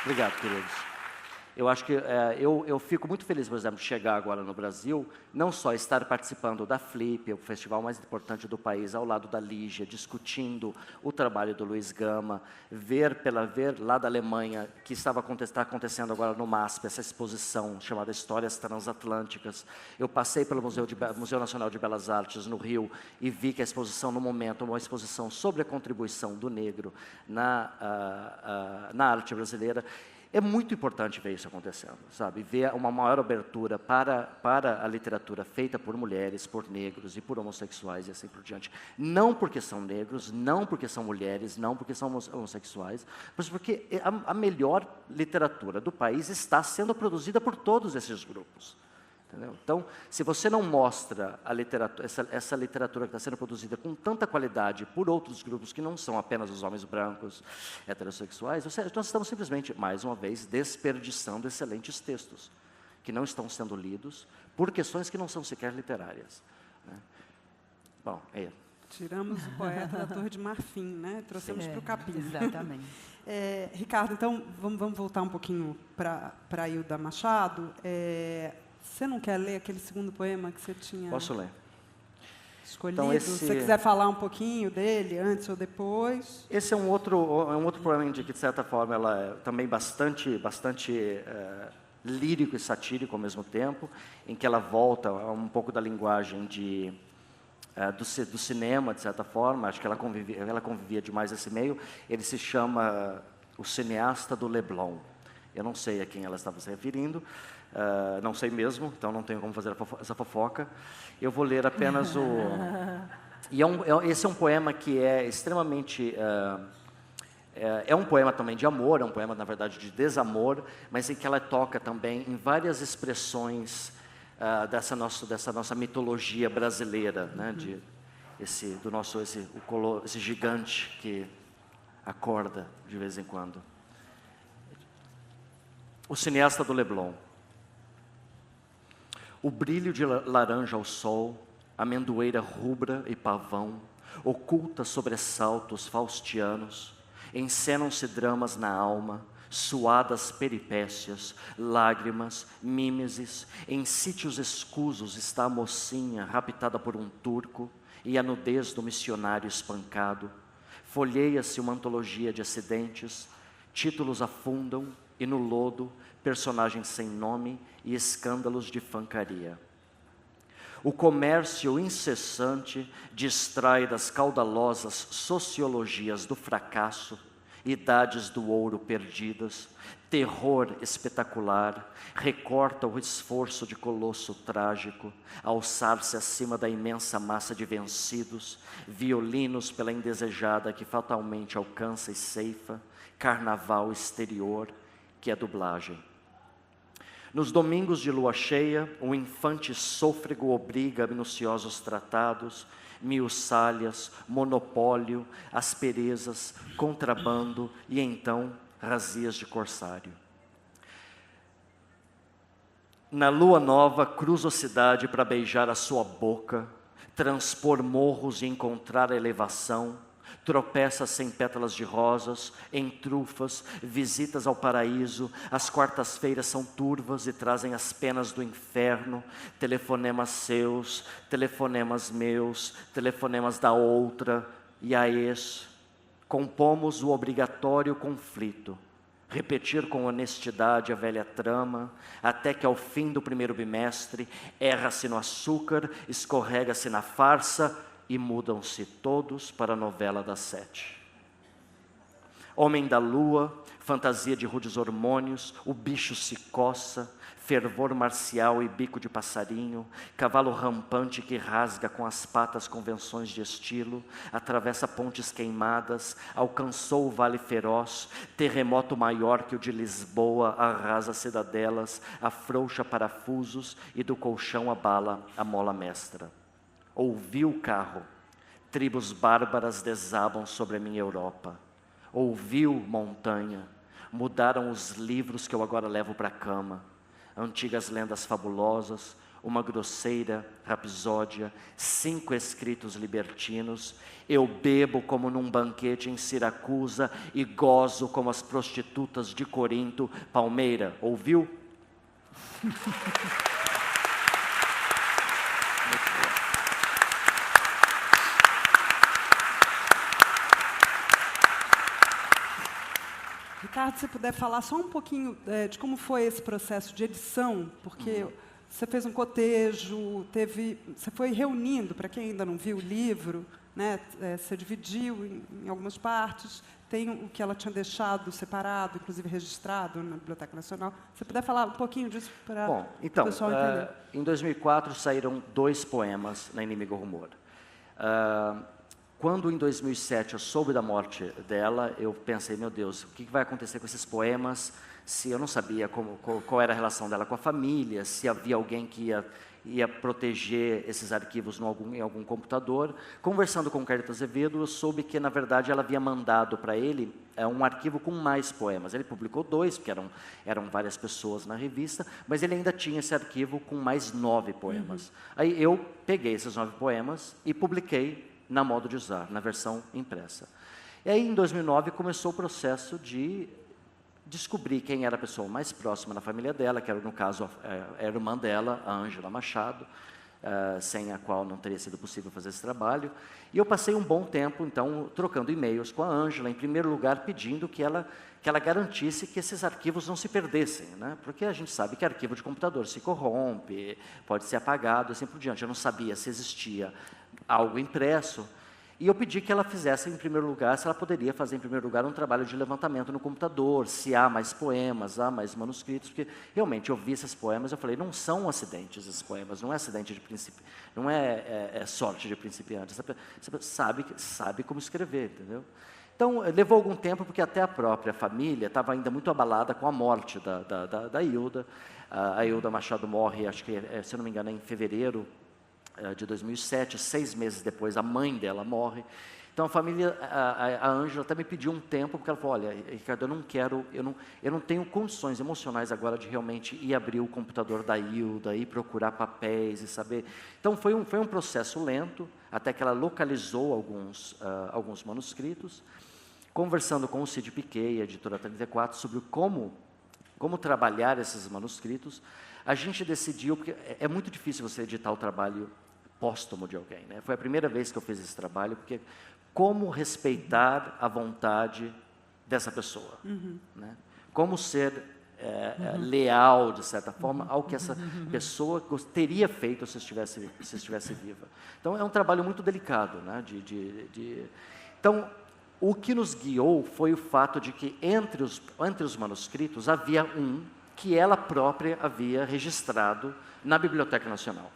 Obrigado, queridos. Eu acho que eu fico muito feliz, por exemplo, de chegar agora no Brasil, não só estar participando da Flip, o festival mais importante do país, ao lado da Lígia, discutindo o trabalho do Luiz Gama, ver lá da Alemanha, que está acontecendo agora no MASP, essa exposição chamada Histórias Transatlânticas. Eu passei pelo Museu Nacional de Belas Artes, no Rio, e vi que a exposição, no momento, uma exposição sobre a contribuição do negro na arte brasileira. É muito importante ver isso acontecendo, sabe? Ver uma maior abertura para a literatura feita por mulheres, por negros e por homossexuais e assim por diante. Não porque são negros, não porque são mulheres, não porque são homossexuais, mas porque a melhor literatura do país está sendo produzida por todos esses grupos. Entendeu? Então, se você não mostra essa literatura que está sendo produzida com tanta qualidade por outros grupos que não são apenas os homens brancos, heterossexuais, nós estamos simplesmente, mais uma vez, desperdiçando excelentes textos que não estão sendo lidos por questões que não são sequer literárias. Né? Bom, Tiramos o poeta da Torre de Marfim, né? Trouxemos para o capim. Exatamente. Ricardo, então, vamos voltar um pouquinho para a Hilda Machado. Você não quer ler aquele segundo poema que você tinha Posso ler. escolhido? Então, Se você quiser falar um pouquinho dele, antes ou depois. Esse é um outro poema que, de certa forma, ela é também bastante lírico e satírico ao mesmo tempo, em que ela volta a um pouco da linguagem do cinema, de certa forma. Acho que ela convivia demais nesse meio. Ele se chama O Cineasta do Leblon. Eu não sei a quem ela estava se referindo, não sei mesmo, então não tenho como fazer essa fofoca. Eu vou ler apenas o... E esse é um poema que é extremamente... É um poema também de amor, é um poema, na verdade, de desamor, mas em que ela toca também em várias expressões dessa nossa mitologia brasileira, né? Esse gigante que acorda de vez em quando. O Cineasta do Leblon. O brilho de laranja ao sol, amendoeira rubra e pavão, oculta sobressaltos faustianos, encenam-se dramas na alma, suadas peripécias, lágrimas, mimeses, em sítios escusos está a mocinha raptada por um turco e a nudez do missionário espancado. Folheia-se uma antologia de acidentes, títulos afundam e no lodo, personagens sem nome e escândalos de fancaria. O comércio incessante distrai das caudalosas sociologias do fracasso, idades do ouro perdidas, terror espetacular, recorta o esforço de colosso trágico, alçar-se acima da imensa massa de vencidos, violinos pela indesejada que fatalmente alcança e ceifa, carnaval exterior, que é dublagem. Nos domingos de lua cheia, o infante sôfrego obriga minuciosos tratados, miuçalhas, monopólio, asperezas, contrabando e então razias de corsário. Na lua nova, cruzo a cidade para beijar a sua boca, transpor morros e encontrar a elevação, tropeça sem pétalas de rosas, em trufas, visitas ao paraíso, as quartas-feiras são turvas e trazem as penas do inferno, telefonemas seus, telefonemas meus, telefonemas da outra, e a ex. Compomos o obrigatório conflito, repetir com honestidade a velha trama, até que ao fim do primeiro bimestre, erra-se no açúcar, escorrega-se na farsa, e mudam-se todos para a novela das 7. Homem da lua, fantasia de rudes hormônios, o bicho se coça, fervor marcial e bico de passarinho, cavalo rampante que rasga com as patas convenções de estilo, atravessa pontes queimadas, alcançou o vale feroz, terremoto maior que o de Lisboa arrasa cidadelas, afrouxa parafusos e do colchão abala a mola mestra. Ouvi o carro, tribos bárbaras desabam sobre a minha Europa. Ouviu, montanha, mudaram os livros que eu agora levo para a cama. Antigas lendas fabulosas, uma grosseira rapsódia, 5 escritos libertinos, eu bebo como num banquete em Siracusa e gozo como as prostitutas de Corinto. Palmeira, ouviu? Ricardo, se puder falar só um pouquinho de como foi esse processo de edição, porque você fez um cotejo, você foi reunindo, para quem ainda não viu o livro, né, você dividiu em algumas partes, tem o que ela tinha deixado separado, inclusive registrado na Biblioteca Nacional. Se você puder falar um pouquinho disso para o pessoal entender. Em 2004 saíram 2 poemas na Inimigo Rumor. Quando, em 2007, eu soube da morte dela, eu pensei, meu Deus, o que vai acontecer com esses poemas, se eu não sabia qual era a relação dela com a família, se havia alguém que ia proteger esses arquivos em algum computador. Conversando com o Carlito Azevedo, eu soube que, na verdade, ela havia mandado para ele um arquivo com mais poemas. Ele publicou 2, porque eram várias pessoas na revista, mas ele ainda tinha esse arquivo com mais 9 poemas. Aí eu peguei esses 9 poemas e publiquei na Modo de Usar, na versão impressa. E aí, em 2009, começou o processo de descobrir quem era a pessoa mais próxima da família dela, que era, no caso, a irmã dela, a Ângela Machado, sem a qual não teria sido possível fazer esse trabalho. E eu passei um bom tempo, então, trocando e-mails com a Ângela, em primeiro lugar, pedindo que ela garantisse que esses arquivos não se perdessem, né? Porque a gente sabe que arquivo de computador se corrompe, pode ser apagado, assim por diante. Eu não sabia se existia algo impresso, e eu pedi que ela fizesse, em primeiro lugar, se ela poderia fazer, em primeiro lugar, um trabalho de levantamento no computador, se há mais poemas, há mais manuscritos, porque, realmente, eu vi esses poemas, eu falei, não são acidentes esses poemas, não é acidente de principiante, não é sorte de principiante, você sabe como escrever, entendeu? Então, levou algum tempo, porque até a própria família estava ainda muito abalada com a morte da Hilda. A Hilda Machado morre, acho que, se não me engano, em fevereiro de 2007, 6 meses depois, a mãe dela morre. Então, a família, a Ângela até me pediu um tempo, porque ela falou, olha, Ricardo, eu não tenho condições emocionais agora de realmente ir abrir o computador da Hilda, ir procurar papéis e saber. Então, foi um processo lento, até que ela localizou alguns manuscritos, conversando com o Cid Piquet, a editora 34, sobre como trabalhar esses manuscritos. A gente decidiu, porque é muito difícil você editar o trabalho póstumo de alguém, né? Foi a primeira vez que eu fiz esse trabalho, porque como respeitar a vontade dessa pessoa, né? Como ser leal, de certa forma, ao que essa pessoa teria feito se estivesse viva. Então, é um trabalho muito delicado, né? Então, o que nos guiou foi o fato de que entre os manuscritos havia um que ela própria havia registrado na Biblioteca Nacional,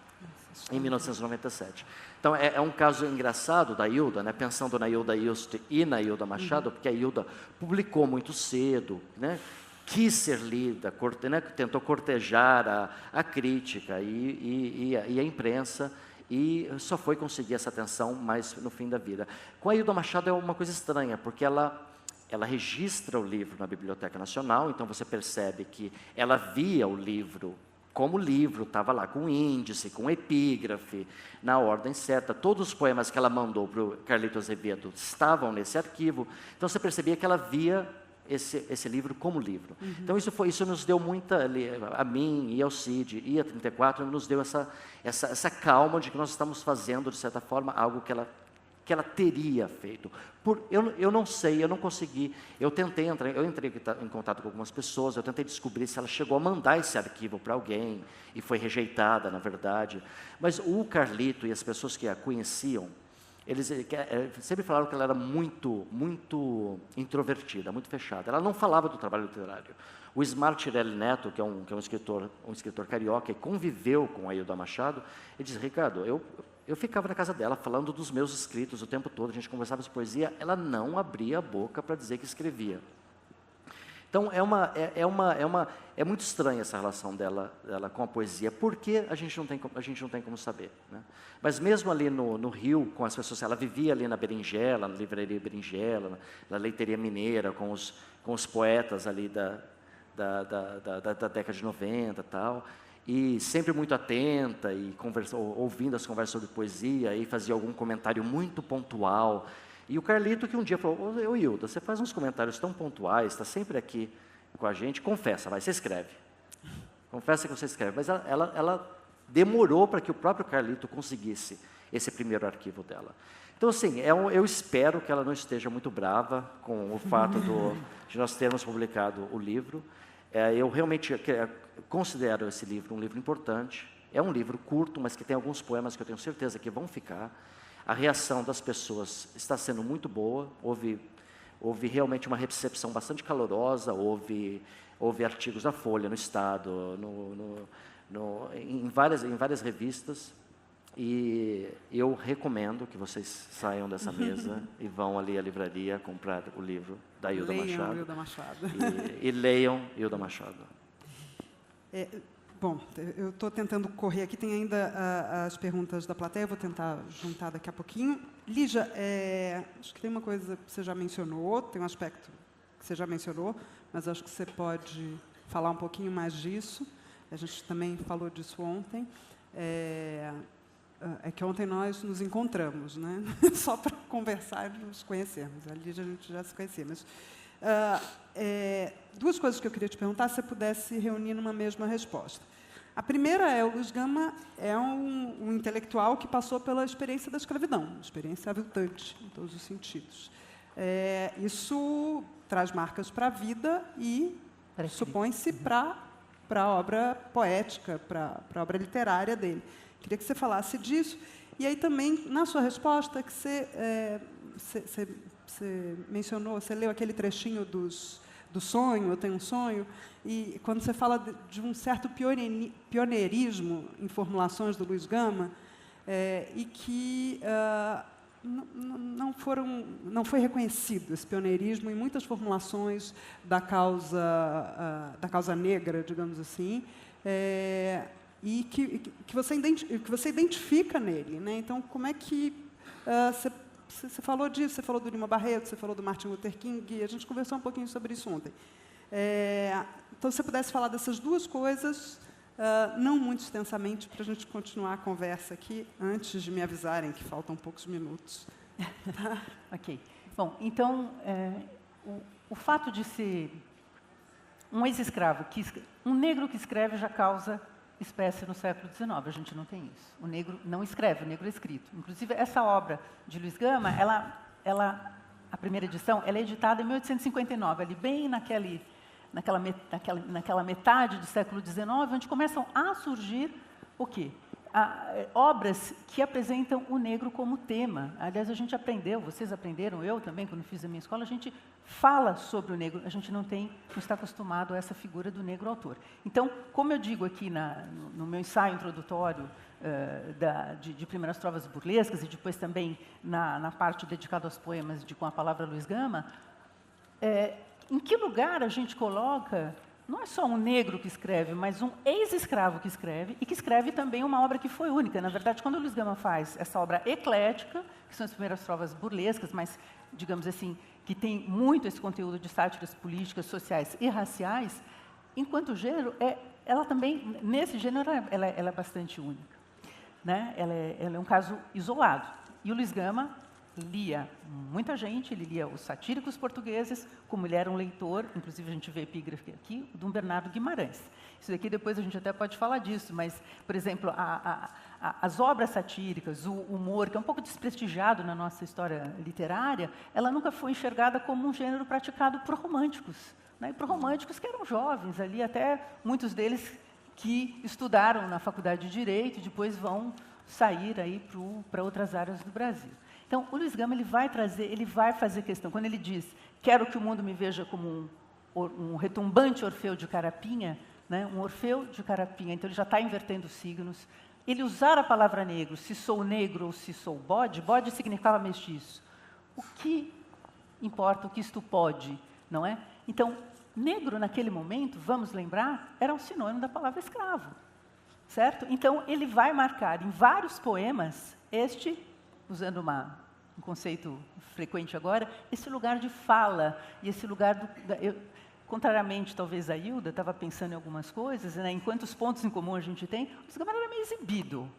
em 1997. Então, é um caso engraçado da Hilda, né? Pensando na Hilda Ilst e na Hilda Machado, porque a Hilda publicou muito cedo, né? Quis ser lida, né? Tentou cortejar a crítica e a imprensa, e só foi conseguir essa atenção mais no fim da vida. Com a Hilda Machado é uma coisa estranha, porque ela registra o livro na Biblioteca Nacional, então você percebe que ela via o livro como livro, estava lá com índice, com epígrafe, na ordem certa. Todos os poemas que ela mandou para o Carlito Azevedo estavam nesse arquivo, então você percebia que ela via esse livro como livro. Então isso nos deu a mim e ao Cid e a 34, nos deu essa calma de que nós estamos fazendo, de certa forma, algo que ela teria feito. Eu não sei, eu não consegui, eu entrei em contato com algumas pessoas, eu tentei descobrir se ela chegou a mandar esse arquivo para alguém, e foi rejeitada, na verdade. Mas o Carlito e as pessoas que a conheciam, eles sempre falaram que ela era muito, muito introvertida, muito fechada. Ela não falava do trabalho literário. O Ismar Tirelli Neto, que é um escritor carioca, e conviveu com a Hilda Machado, ele disse, Ricardo, eu ficava na casa dela falando dos meus escritos o tempo todo, a gente conversava sobre poesia, ela não abria a boca para dizer que escrevia. Então, é muito estranha essa relação dela com a poesia, porque a gente não tem como saber, né? Mas mesmo ali no Rio, com as pessoas, ela vivia ali na Berinjela, na livraria Berinjela, na leiteria mineira, com os poetas ali da década de 90 e tal, e sempre muito atenta, e ouvindo as conversas sobre poesia, e fazia algum comentário muito pontual. E o Carlito, que um dia falou, ô Hilda, você faz uns comentários tão pontuais, está sempre aqui com a gente, confessa, vai, você escreve. Confessa que você escreve. Mas ela demorou para que o próprio Carlito conseguisse esse primeiro arquivo dela. Então, assim, eu espero que ela não esteja muito brava com o fato de nós termos publicado o livro. Eu realmente considero esse livro um livro importante. É um livro curto, mas que tem alguns poemas que eu tenho certeza que vão ficar. A reação das pessoas está sendo muito boa. Houve realmente uma recepção bastante calorosa. Houve artigos na Folha, no Estado, em várias revistas. E eu recomendo que vocês saiam dessa mesa e vão ali à livraria comprar o livro da Hilda Machado. Hilda Machado. E leiam Hilda Machado. Bom, eu estou tentando correr aqui, tem ainda as perguntas da plateia, vou tentar juntar daqui a pouquinho. Lígia, acho que tem uma coisa que você já mencionou, tem um aspecto que você já mencionou, mas acho que você pode falar um pouquinho mais disso. A gente também falou disso ontem. É que ontem nós nos encontramos, né? Só para conversar e nos conhecermos. A Lígia a gente já se conhecia. Mas, duas coisas que eu queria te perguntar, se você pudesse reunir numa mesma resposta. A primeira o Luiz Gama é um intelectual que passou pela experiência da escravidão, uma experiência aviltante, em todos os sentidos. Isso traz marcas para a vida e, supõe-se, para a obra poética, para a obra literária dele. Queria que você falasse disso. E aí também, na sua resposta, que você mencionou, você leu aquele trechinho do sonho, eu tenho um sonho, e quando você fala de um certo pioneirismo em formulações do Luiz Gama, e que não foi reconhecido esse pioneirismo em muitas formulações da causa negra, digamos assim, e que você identifica nele, né? Então, como é que você falou disso? Você falou do Lima Barreto, você falou do Martin Luther King, a gente conversou um pouquinho sobre isso ontem. Então, se você pudesse falar dessas duas coisas, não muito extensamente, para a gente continuar a conversa aqui, antes de me avisarem que faltam poucos minutos. Ok. Bom, então, o fato de ser um ex-escravo, um negro que escreve já causa espécie no século XIX, a gente não tem isso. O negro não escreve, o negro é escrito. Inclusive, essa obra de Luiz Gama, a primeira edição, ela é editada em 1859, ali bem naquela metade do século XIX, onde começam a surgir o quê? Obras que apresentam o negro como tema. Aliás, a gente aprendeu, vocês aprenderam, eu também, quando fiz a minha escola, a gente fala sobre o negro, a gente não está acostumado a essa figura do negro autor. Então, como eu digo aqui no meu ensaio introdutório de primeiras trovas burlescas, e depois também na parte dedicada aos poemas com a palavra Luiz Gama, em que lugar a gente coloca, não é só um negro que escreve, mas um ex-escravo que escreve, e que escreve também uma obra que foi única. Na verdade, quando o Luiz Gama faz essa obra eclética, que são as primeiras trovas burlescas, mas, digamos assim, que tem muito esse conteúdo de sátiras políticas, sociais e raciais, enquanto gênero, ela também, nesse gênero, ela é bastante única, né? Ela é um caso isolado. E o Luiz Gama lia muita gente, ele lia os satíricos portugueses, como ele era um leitor, inclusive a gente vê epígrafe aqui, do Bernardo Guimarães. Isso daqui depois a gente até pode falar disso, mas, por exemplo, as obras satíricas, o humor, que é um pouco desprestigiado na nossa história literária, ela nunca foi enxergada como um gênero praticado por românticos, né? E por românticos que eram jovens ali, até muitos deles que estudaram na faculdade de Direito e depois vão sair aí para outras áreas do Brasil. Então, o Luiz Gama ele vai fazer questão. Quando ele diz, quero que o mundo me veja como um retumbante Orfeu de Carapinha, né? Um Orfeu de Carapinha, então ele já está invertendo os signos. Ele usar a palavra negro, se sou negro ou se sou bode significava mestiço. O que importa, o que isto pode, não é? Então, negro naquele momento, vamos lembrar, era um sinônimo da palavra escravo, certo? Então, ele vai marcar em vários poemas usando um conceito frequente agora, esse lugar de fala, e esse lugar contrariamente talvez a Hilda, estava pensando em algumas coisas, né, em quantos pontos em comum a gente tem, o Luiz Gama era meio exibido.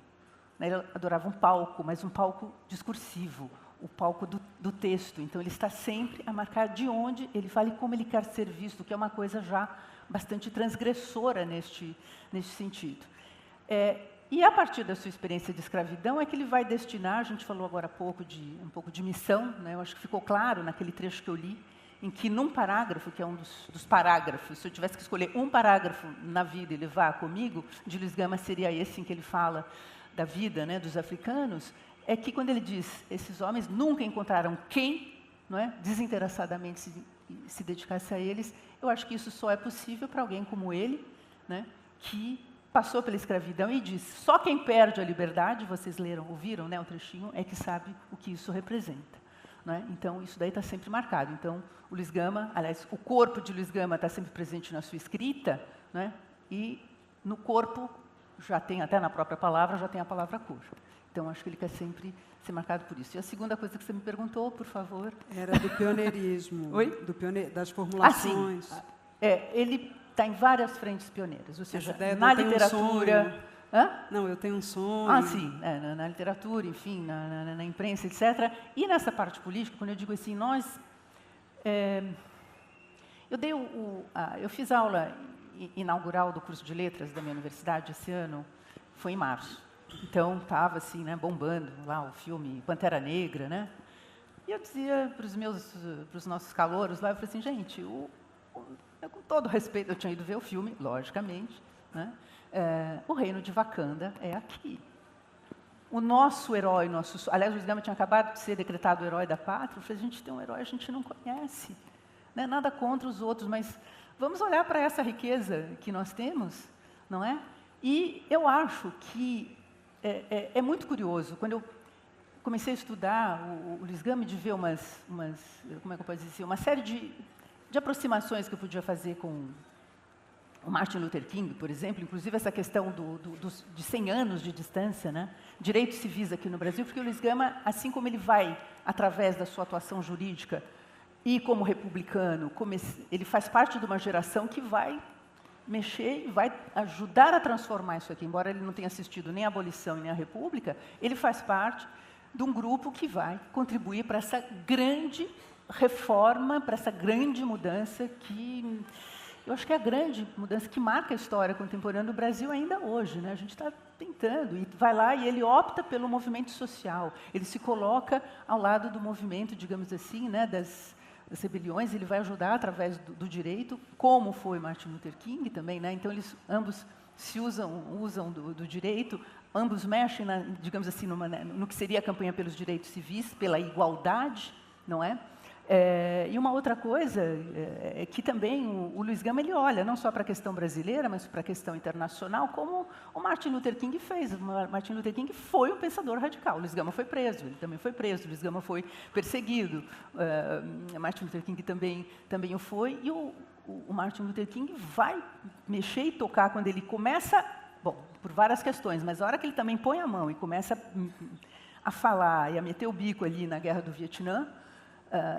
Né, ele adorava um palco, mas um palco discursivo, o palco do texto. Então, ele está sempre a marcar de onde ele fala e como ele quer ser visto, que é uma coisa já bastante transgressora neste sentido. E a partir da sua experiência de escravidão é que ele vai destinar, a gente falou agora há pouco um pouco de missão, né, eu acho que ficou claro naquele trecho que eu li, em que num parágrafo, que é um dos parágrafos, se eu tivesse que escolher um parágrafo na vida e levar comigo, de Luiz Gama seria esse em que ele fala da vida, né, dos africanos, é que quando ele diz, esses homens nunca encontraram quem, não é, desinteressadamente se dedicasse a eles, eu acho que isso só é possível para alguém como ele, né, que passou pela escravidão e diz, só quem perde a liberdade, vocês ouviram, né, o trechinho, é que sabe o que isso representa. Né? Então, isso daí está sempre marcado. Então, o Luiz Gama, aliás, o corpo de Luiz Gama está sempre presente na sua escrita, né? E no corpo, já tem, até na própria palavra, já tem a palavra cor. Então, acho que ele quer sempre ser marcado por isso. E a segunda coisa que você me perguntou, por favor? Era do pioneirismo. Oi? Das formulações. Sim. Ele está em várias frentes pioneiras, ou seja, na literatura... Não, eu tenho um sonho. Sim, na literatura, enfim, na imprensa, etc. E nessa parte política, quando eu digo assim, eu fiz aula inaugural do curso de letras da minha universidade esse ano, foi em março. Então, estava assim, né, bombando lá o filme Pantera Negra, né? E eu dizia para os nossos calouros lá, eu falei assim, gente, com todo respeito, eu tinha ido ver o filme, logicamente, né? O reino de Wakanda é aqui. O nosso herói, aliás, o Luiz Gama tinha acabado de ser decretado o herói da pátria, eu falei, a gente tem um herói, a gente não conhece. Né? Nada contra os outros, mas vamos olhar para essa riqueza que nós temos, não é? E eu acho que é muito curioso, quando eu comecei a estudar o Luiz Gama, de ver como é que eu posso dizer, uma série de aproximações que eu podia fazer com o Martin Luther King, por exemplo, inclusive essa questão de 100 anos de distância, né? Direitos civis aqui no Brasil, porque o Luiz Gama, assim como ele vai, através da sua atuação jurídica e como republicano, ele faz parte de uma geração que vai mexer e vai ajudar a transformar isso aqui. Embora ele não tenha assistido nem a abolição nem a república, ele faz parte de um grupo que vai contribuir para essa grande reforma, para essa grande mudança que... Eu acho que é a grande mudança que marca a história contemporânea do Brasil ainda hoje. Né? A gente está tentando, e vai lá e ele opta pelo movimento social. Ele se coloca ao lado do movimento, digamos assim, né, das rebeliões, ele vai ajudar através do direito, como foi Martin Luther King também. Né? Então, eles ambos se usam do direito, ambos mexem, digamos assim, no que seria a campanha pelos direitos civis, pela igualdade, não é? E uma outra coisa é que também o Luiz Gama ele olha não só para a questão brasileira, mas para a questão internacional, como o Martin Luther King fez. O Martin Luther King foi um pensador radical. O Luiz Gama foi preso, ele também foi preso. O Luiz Gama foi perseguido. Martin Luther King também o foi. E o Martin Luther King vai mexer e tocar quando ele começa, bom, por várias questões, mas a hora que ele também põe a mão e começa a falar e a meter o bico ali na Guerra do Vietnã,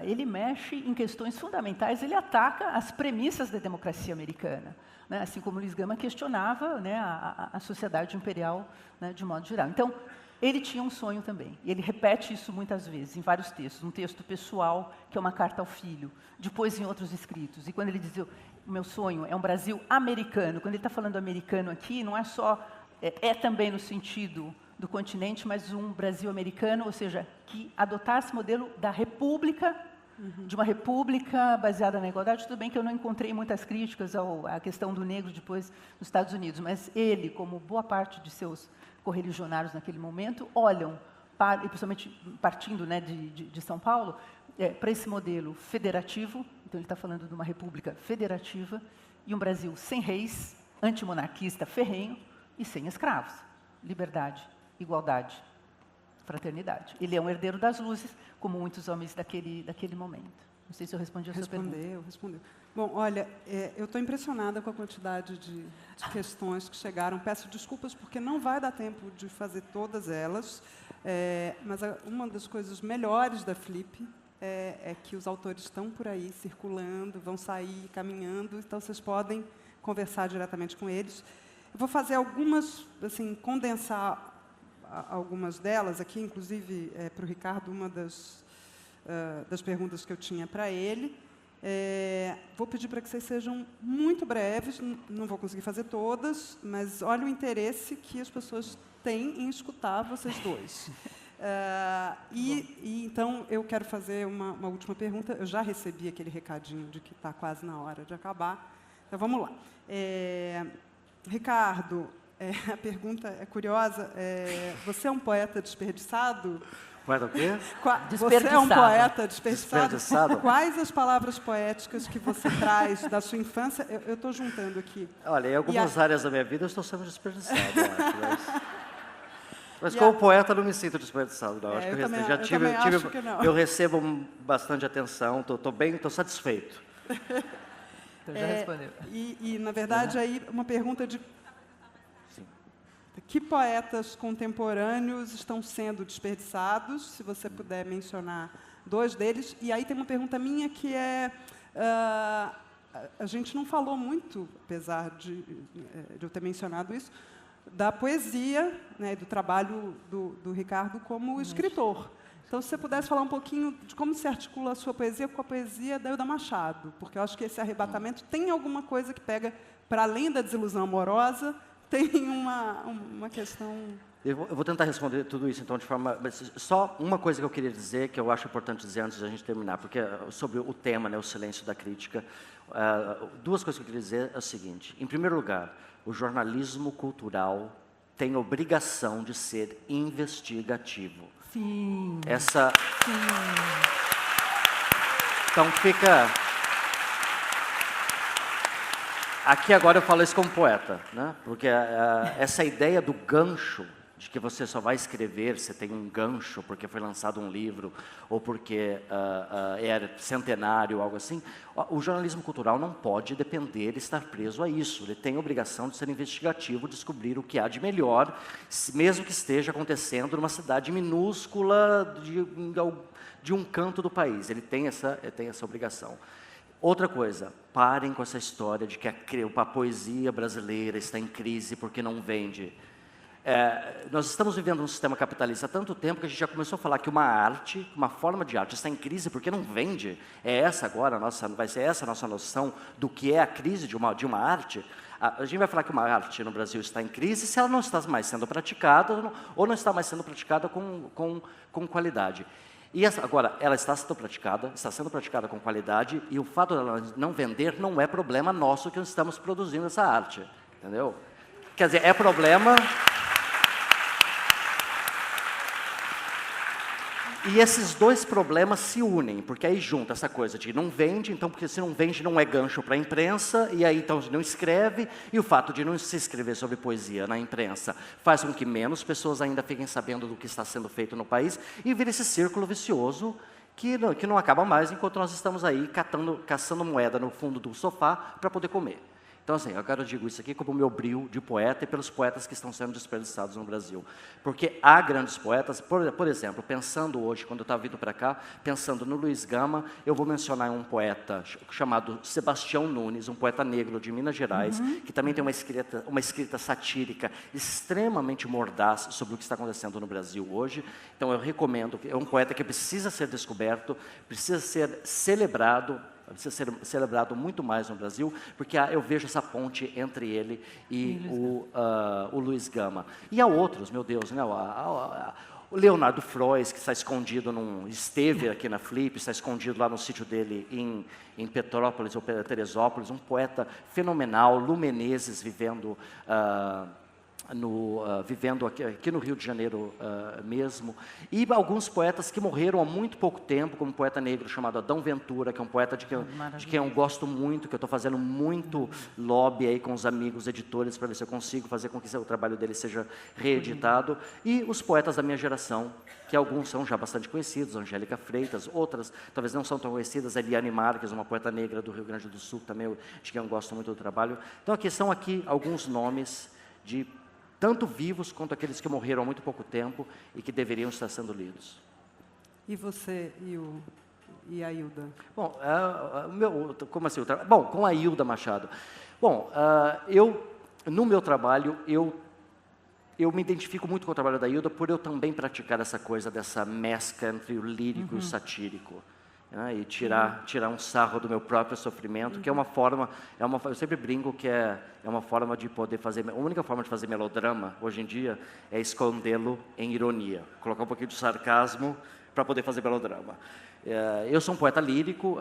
ele mexe em questões fundamentais, ele ataca as premissas da democracia americana, né? Assim como Luiz Gama questionava, né, a sociedade imperial, né, de modo geral. Então, ele tinha um sonho também, e ele repete isso muitas vezes, em vários textos, um texto pessoal, que é uma carta ao filho, depois em outros escritos. E quando ele diz, o meu sonho é um Brasil americano, quando ele está falando americano aqui, não é só, também no sentido do continente, mas um Brasil americano, ou seja, que adotasse o modelo da república, de uma república baseada na igualdade. Tudo bem que eu não encontrei muitas críticas à questão do negro depois nos Estados Unidos, mas ele, como boa parte de seus correligionários naquele momento, olham, e principalmente partindo, né, de São Paulo, para esse modelo federativo. Então, ele está falando de uma república federativa e um Brasil sem reis, antimonarquista ferrenho e sem escravos. Liberdade, igualdade, fraternidade. Ele é um herdeiro das luzes, como muitos homens daquele momento. Não sei se eu respondi a sua pergunta. Respondeu. Bom, olha, eu estou impressionada com a quantidade de questões que chegaram. Peço desculpas porque não vai dar tempo de fazer todas elas, mas uma das coisas melhores da Flip é que os autores estão por aí circulando, vão sair caminhando, então vocês podem conversar diretamente com eles. Eu vou fazer algumas, assim, condensar algumas delas aqui, inclusive para o Ricardo, uma das perguntas que eu tinha para ele. Vou pedir para que vocês sejam muito breves, não vou conseguir fazer todas, mas olha o interesse que as pessoas têm em escutar vocês dois. Então, eu quero fazer uma última pergunta. Eu já recebi aquele recadinho de que está quase na hora de acabar. Então, vamos lá. Ricardo, a pergunta é curiosa. Você é um poeta desperdiçado? Poeta o quê? Você é um poeta desperdiçado? Desperdiçado? Quais as palavras poéticas que você traz da sua infância? Eu estou juntando aqui. Olha, em algumas áreas da minha vida eu estou sendo desperdiçado, eu acho, mas como poeta eu não me sinto desperdiçado, não. Acho que eu recebo bastante atenção, estou satisfeito. Então já respondeu. Na verdade, aí uma pergunta de que poetas contemporâneos estão sendo desperdiçados, se você puder mencionar 2 deles. E aí tem uma pergunta minha que a gente não falou muito, apesar de eu ter mencionado isso, da poesia, né, do trabalho do Ricardo como escritor. Então, se você pudesse falar um pouquinho de como se articula a sua poesia com a poesia da Ilda Machado, porque eu acho que esse arrebatamento tem alguma coisa que pega, para além da desilusão amorosa, tem uma questão... Eu vou tentar responder tudo isso, então, de forma... Só uma coisa que eu queria dizer, que eu acho importante dizer antes da gente terminar, porque sobre o tema, né, o silêncio da crítica, 2 coisas que eu queria dizer é o seguinte. Em primeiro lugar, o jornalismo cultural tem obrigação de ser investigativo. Sim. Sim. Então, fica... Aqui agora eu falo isso como poeta, né? Porque essa ideia do gancho, de que você só vai escrever, você tem um gancho porque foi lançado um livro, ou porque é centenário, algo assim, o jornalismo cultural não pode depender, estar preso a isso. Ele tem a obrigação de ser investigativo, descobrir o que há de melhor, mesmo que esteja acontecendo numa cidade minúscula de um canto do país. Ele tem essa obrigação. Outra coisa, parem com essa história de que a poesia brasileira está em crise porque não vende. Nós estamos vivendo um sistema capitalista há tanto tempo que a gente já começou a falar que uma arte, uma forma de arte está em crise porque não vende. Vai ser essa a nossa noção do que é a crise de uma arte? A gente vai falar que uma arte no Brasil está em crise se ela não está mais sendo praticada ou não está mais sendo praticada com qualidade. E agora, ela está sendo praticada com qualidade, e o fato dela não vender não é problema nosso que nós estamos produzindo essa arte, entendeu? Quer dizer, é problema... E esses 2 problemas se unem, porque aí junta essa coisa de não vende, então, porque se não vende não é gancho para a imprensa, e aí então não escreve, e o fato de não se escrever sobre poesia na imprensa faz com que menos pessoas ainda fiquem sabendo do que está sendo feito no país, e vira esse círculo vicioso que não acaba mais enquanto nós estamos aí caçando moeda no fundo do sofá para poder comer. Então, assim, eu digo isso aqui como meu brio de poeta e pelos poetas que estão sendo desperdiçados no Brasil. Porque há grandes poetas, por exemplo, pensando hoje, quando eu estava vindo para cá, pensando no Luiz Gama, eu vou mencionar um poeta chamado Sebastião Nunes, um poeta negro de Minas Gerais, que também tem uma escrita satírica extremamente mordaz sobre o que está acontecendo no Brasil hoje. Então, eu recomendo, é um poeta que precisa ser descoberto, precisa ser celebrado muito mais no Brasil, porque eu vejo essa ponte entre ele e o Luiz Gama. E há outros, meu Deus, né? O Leonardo Frois, que está escondido esteve aqui na Flip, está escondido lá no sítio dele em Petrópolis ou Teresópolis, um poeta fenomenal, Lu Menezes, vivendo aqui no Rio de Janeiro mesmo, e alguns poetas que morreram há muito pouco tempo, como um poeta negro chamado Adão Ventura, que é um poeta de quem eu gosto muito, que eu estou fazendo muito lobby aí com os amigos editores para ver se eu consigo fazer com que o trabalho dele seja reeditado, e os poetas da minha geração, que alguns são já bastante conhecidos, Angélica Freitas, outras talvez não são tão conhecidas, Eliane Marques, uma poeta negra do Rio Grande do Sul, também de quem eu gosto muito do trabalho. Então são aqui alguns nomes de tanto vivos quanto aqueles que morreram há muito pouco tempo e que deveriam estar sendo lidos. E você e o e a Hilda? Bom, como assim? Bom, com a Hilda Machado. Bom, no meu trabalho, eu me identifico muito com o trabalho da Hilda por eu também praticar essa coisa dessa mescla entre o lírico e o satírico. Né, e tirar um sarro do meu próprio sofrimento, que é uma forma, eu sempre brinco que é uma forma de poder fazer, a única forma de fazer melodrama, hoje em dia, é escondê-lo em ironia, colocar um pouquinho de sarcasmo para poder fazer melodrama. Eu sou um poeta lírico,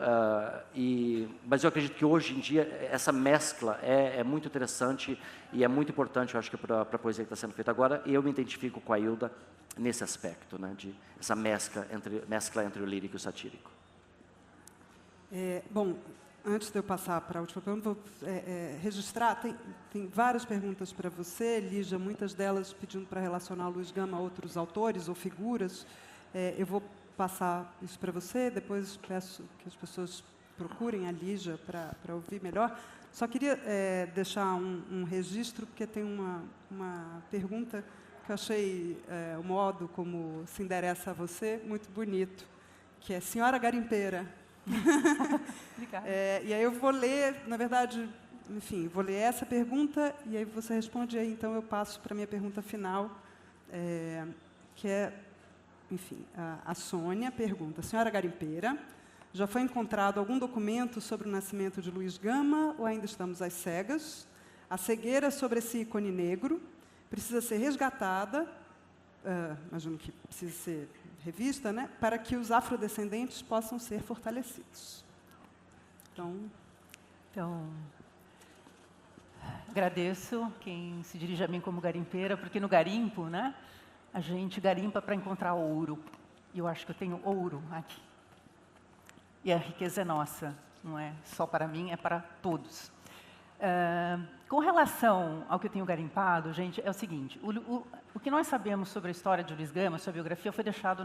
mas eu acredito que hoje em dia essa mescla é muito interessante e é muito importante, eu acho que para a poesia que está sendo feita agora, e eu me identifico com a Hilda nesse aspecto, né, de essa mescla entre o lírico e o satírico. Bom, antes de eu passar para a última pergunta, vou registrar, tem várias perguntas para você, Lígia, muitas delas pedindo para relacionar o Luiz Gama a outros autores ou figuras. Eu vou passar isso para você, depois peço que as pessoas procurem a Lígia para ouvir melhor. Só queria deixar um registro, porque tem uma pergunta que eu achei o modo como se endereça a você muito bonito, que é: Senhora Garimpeira. Obrigada. E aí eu vou ler, na verdade, enfim, vou ler essa pergunta e aí você responde, e aí então eu passo para a minha pergunta final, que é, enfim, a Sônia pergunta: Senhora Garimpeira, já foi encontrado algum documento sobre o nascimento de Luiz Gama ou ainda estamos às cegas? A cegueira sobre esse ícone negro precisa ser resgatada, imagino que precisa ser revista, né, para que os afrodescendentes possam ser fortalecidos. Então, agradeço quem se dirige a mim como garimpeira, porque no garimpo, né, a gente garimpa para encontrar ouro. E eu acho que eu tenho ouro aqui. E a riqueza é nossa, não é só para mim, é para todos. Com relação ao que eu tenho garimpado, gente, é o seguinte: o que nós sabemos sobre a história de Luiz Gama, sua biografia, foi deixado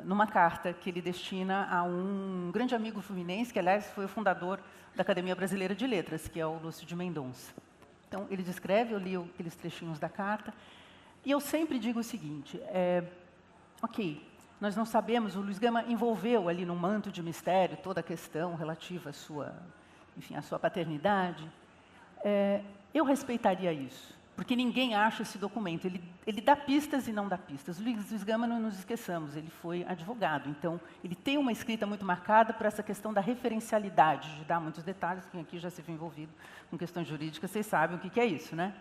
numa carta que ele destina a um grande amigo fluminense, que, aliás, foi o fundador da Academia Brasileira de Letras, que é o Lúcio de Mendonça. Então, ele descreve, eu li aqueles trechinhos da carta, e eu sempre digo o seguinte: ok, nós não sabemos, o Luiz Gama envolveu ali num manto de mistério toda a questão relativa à sua paternidade. Eu respeitaria isso, porque ninguém acha esse documento. Ele dá pistas e não dá pistas. Luiz Gama, não nos esqueçamos, ele foi advogado, então ele tem uma escrita muito marcada por essa questão da referencialidade, de dar muitos detalhes. Quem aqui já se viu envolvido com questões jurídicas, vocês sabem o que é isso, né?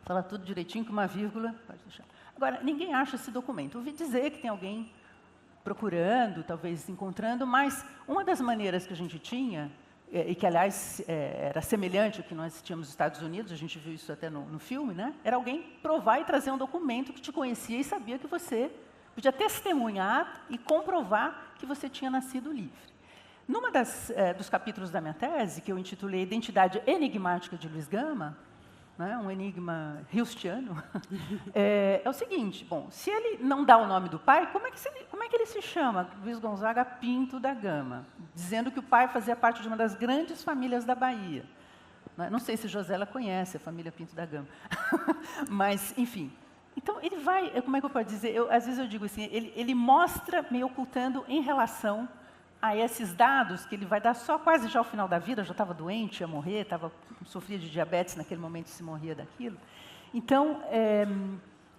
Fala tudo direitinho, com uma vírgula, pode deixar. Agora, ninguém acha esse documento. Ouvi dizer que tem alguém procurando, talvez encontrando, mas uma das maneiras que a gente tinha, e que, aliás, era semelhante ao que nós tínhamos nos Estados Unidos, a gente viu isso até no filme, né? Era alguém provar e trazer um documento que te conhecia e sabia que você podia testemunhar e comprovar que você tinha nascido livre. Numa dos capítulos da minha tese, que eu intitulei Identidade Enigmática de Luiz Gama, né, um enigma hilstiano, é o seguinte: bom, se ele não dá o nome do pai, como é que ele se chama? Luiz Gonzaga Pinto da Gama, dizendo que o pai fazia parte de uma das grandes famílias da Bahia. Não sei se Josélia conhece a família Pinto da Gama, mas, enfim. Então, ele vai, como é que eu posso dizer? Às vezes eu digo assim, ele mostra, me ocultando em relação a esses dados que ele vai dar só quase já ao final da vida, já estava doente, ia morrer, sofria de diabetes naquele momento, se morria daquilo. Então,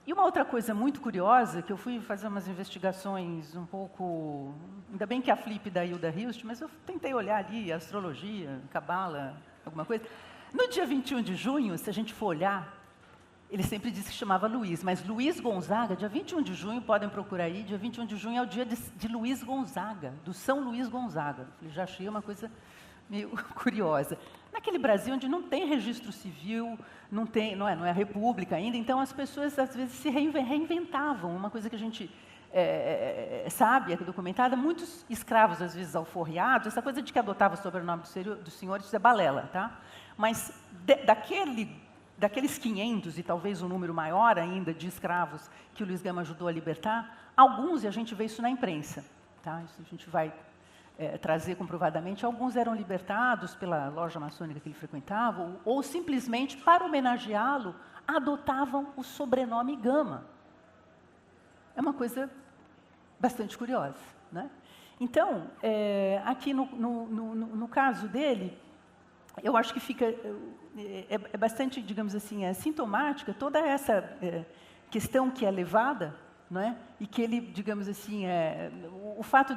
e uma outra coisa muito curiosa, que eu fui fazer umas investigações um pouco... Ainda bem que a Flip da Hilda Hilst, mas eu tentei olhar ali, astrologia, cabala, alguma coisa. No dia 21 de junho, se a gente for olhar, ele sempre disse que chamava Luiz, mas Luiz Gonzaga, dia 21 de junho, podem procurar aí, dia 21 de junho é o dia de Luiz Gonzaga, do São Luís Gonzaga. Eu já achei uma coisa meio curiosa. Naquele Brasil onde não tem registro civil, não é a república ainda, então as pessoas às vezes se reinventavam, uma coisa que a gente sabe, é documentada, muitos escravos às vezes alforriados, essa coisa de que adotava o sobrenome do senhor, isso é balela, tá? Mas daqueles 500 e talvez um número maior ainda de escravos que o Luiz Gama ajudou a libertar, alguns, e a gente vê isso na imprensa, tá? Isso a gente vai trazer comprovadamente, alguns eram libertados pela loja maçônica que ele frequentava, ou simplesmente, para homenageá-lo, adotavam o sobrenome Gama. É uma coisa bastante curiosa, né? Então, aqui no caso dele, eu acho que fica é bastante, digamos assim, sintomática toda essa questão que é levada, não é? E que ele, digamos assim, o fato,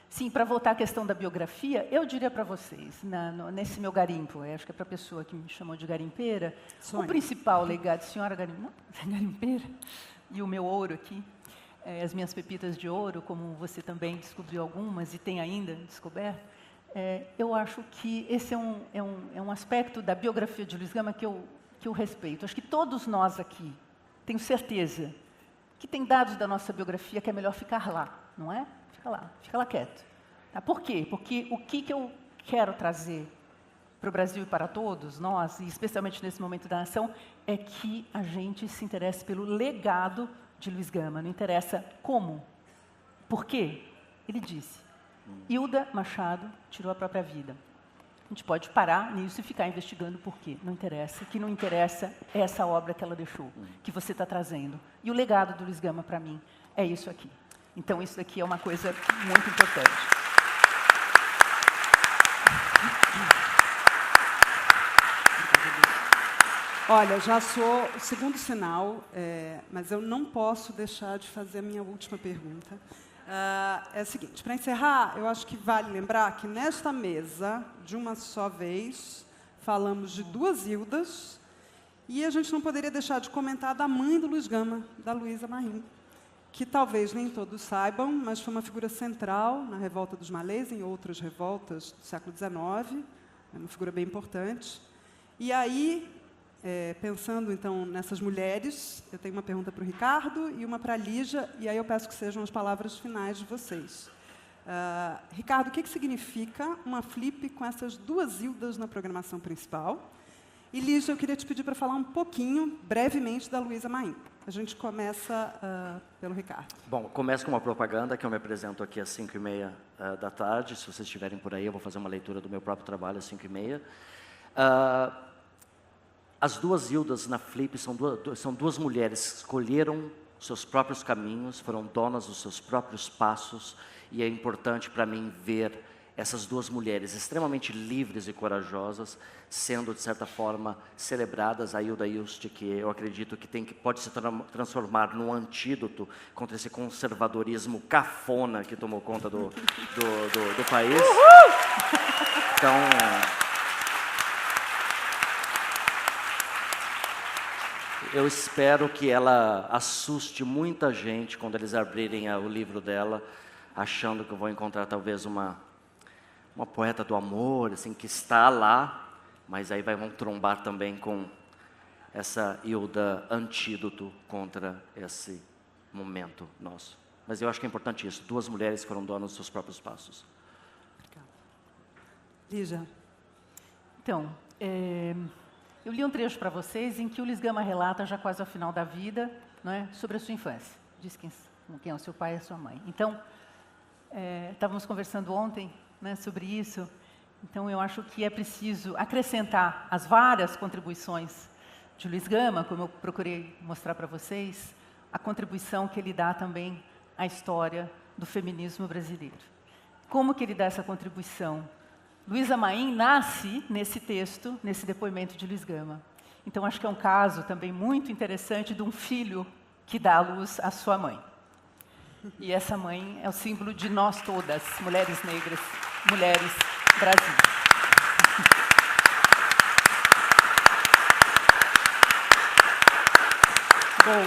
sim, para voltar à questão da biografia, eu diria para vocês, nesse meu garimpo, acho que é para a pessoa que me chamou de garimpeira, o principal legado, senhora garimpeira, e o meu ouro aqui, as minhas pepitas de ouro, como você também descobriu algumas e tem ainda descoberto, eu acho que esse é um aspecto da biografia de Luiz Gama que eu respeito. Acho que todos nós aqui, tenho certeza, que tem dados da nossa biografia que é melhor ficar lá, não é? Fica lá quieto. Tá? Por quê? Porque o que eu quero trazer para o Brasil e para todos nós, e especialmente nesse momento da nação, é que a gente se interesse pelo legado de Luiz Gama. Não interessa como. Por quê? Ele disse, Hilda Machado tirou a própria vida. A gente pode parar nisso e ficar investigando por quê. Não interessa. O que não interessa é essa obra que ela deixou, que você está trazendo. E o legado do Luiz Gama, para mim, é isso aqui. Então, isso daqui é uma coisa muito importante. Olha, já sou o segundo sinal, mas eu não posso deixar de fazer a minha última pergunta. É o seguinte, para encerrar, eu acho que vale lembrar que nesta mesa, de uma só vez, falamos de duas Hildas, e a gente não poderia deixar de comentar da mãe do Luiz Gama, da Luísa Marim, que talvez nem todos saibam, mas foi uma figura central na Revolta dos Malês, em outras revoltas do século XIX, uma figura bem importante. E aí, pensando, então, nessas mulheres, eu tenho uma pergunta para o Ricardo e uma para a Lígia, e aí eu peço que sejam as palavras finais de vocês. Ricardo, o que significa uma flip com essas duas Hildas na programação principal? E, Lígia, eu queria te pedir para falar um pouquinho, brevemente, da Luísa Marim. A gente começa pelo Ricardo. Bom, começo com uma propaganda, que eu me apresento aqui às 5h30 da tarde. Se vocês estiverem por aí, eu vou fazer uma leitura do meu próprio trabalho às 5h30. As duas Hildas na Flip são duas mulheres que escolheram seus próprios caminhos, foram donas dos seus próprios passos, e é importante para mim ver essas duas mulheres extremamente livres e corajosas sendo, de certa forma, celebradas. A Hilda Hilst, que eu acredito que pode se transformar num antídoto contra esse conservadorismo cafona que tomou conta do país. Então, eu espero que ela assuste muita gente quando eles abrirem o livro dela, achando que eu vou encontrar talvez uma poeta do amor, assim, que está lá, mas aí vão trombar também com essa Hilda antídoto contra esse momento nosso. Mas eu acho que é importante isso, duas mulheres que foram donas dos seus próprios passos. Lígia. Então, eu li um trecho para vocês em que o Luiz Gama relata, já quase ao final da vida, não é, sobre a sua infância. Diz quem é o seu pai e a sua mãe. Então, estávamos conversando ontem, né, sobre isso. Então, eu acho que é preciso acrescentar as várias contribuições de Luiz Gama, como eu procurei mostrar para vocês, a contribuição que ele dá também à história do feminismo brasileiro. Como que ele dá essa contribuição? Luísa Marim nasce nesse texto, nesse depoimento de Luiz Gama. Então, acho que é um caso também muito interessante de um filho que dá à luz à sua mãe. E essa mãe é o símbolo de nós todas, mulheres negras, mulheres Brasil. Bom,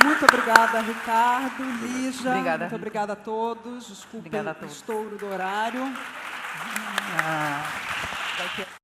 muito obrigada, Ricardo, Lígia. Obrigada. Muito obrigada a todos. Desculpem o estouro do horário. Vai ter...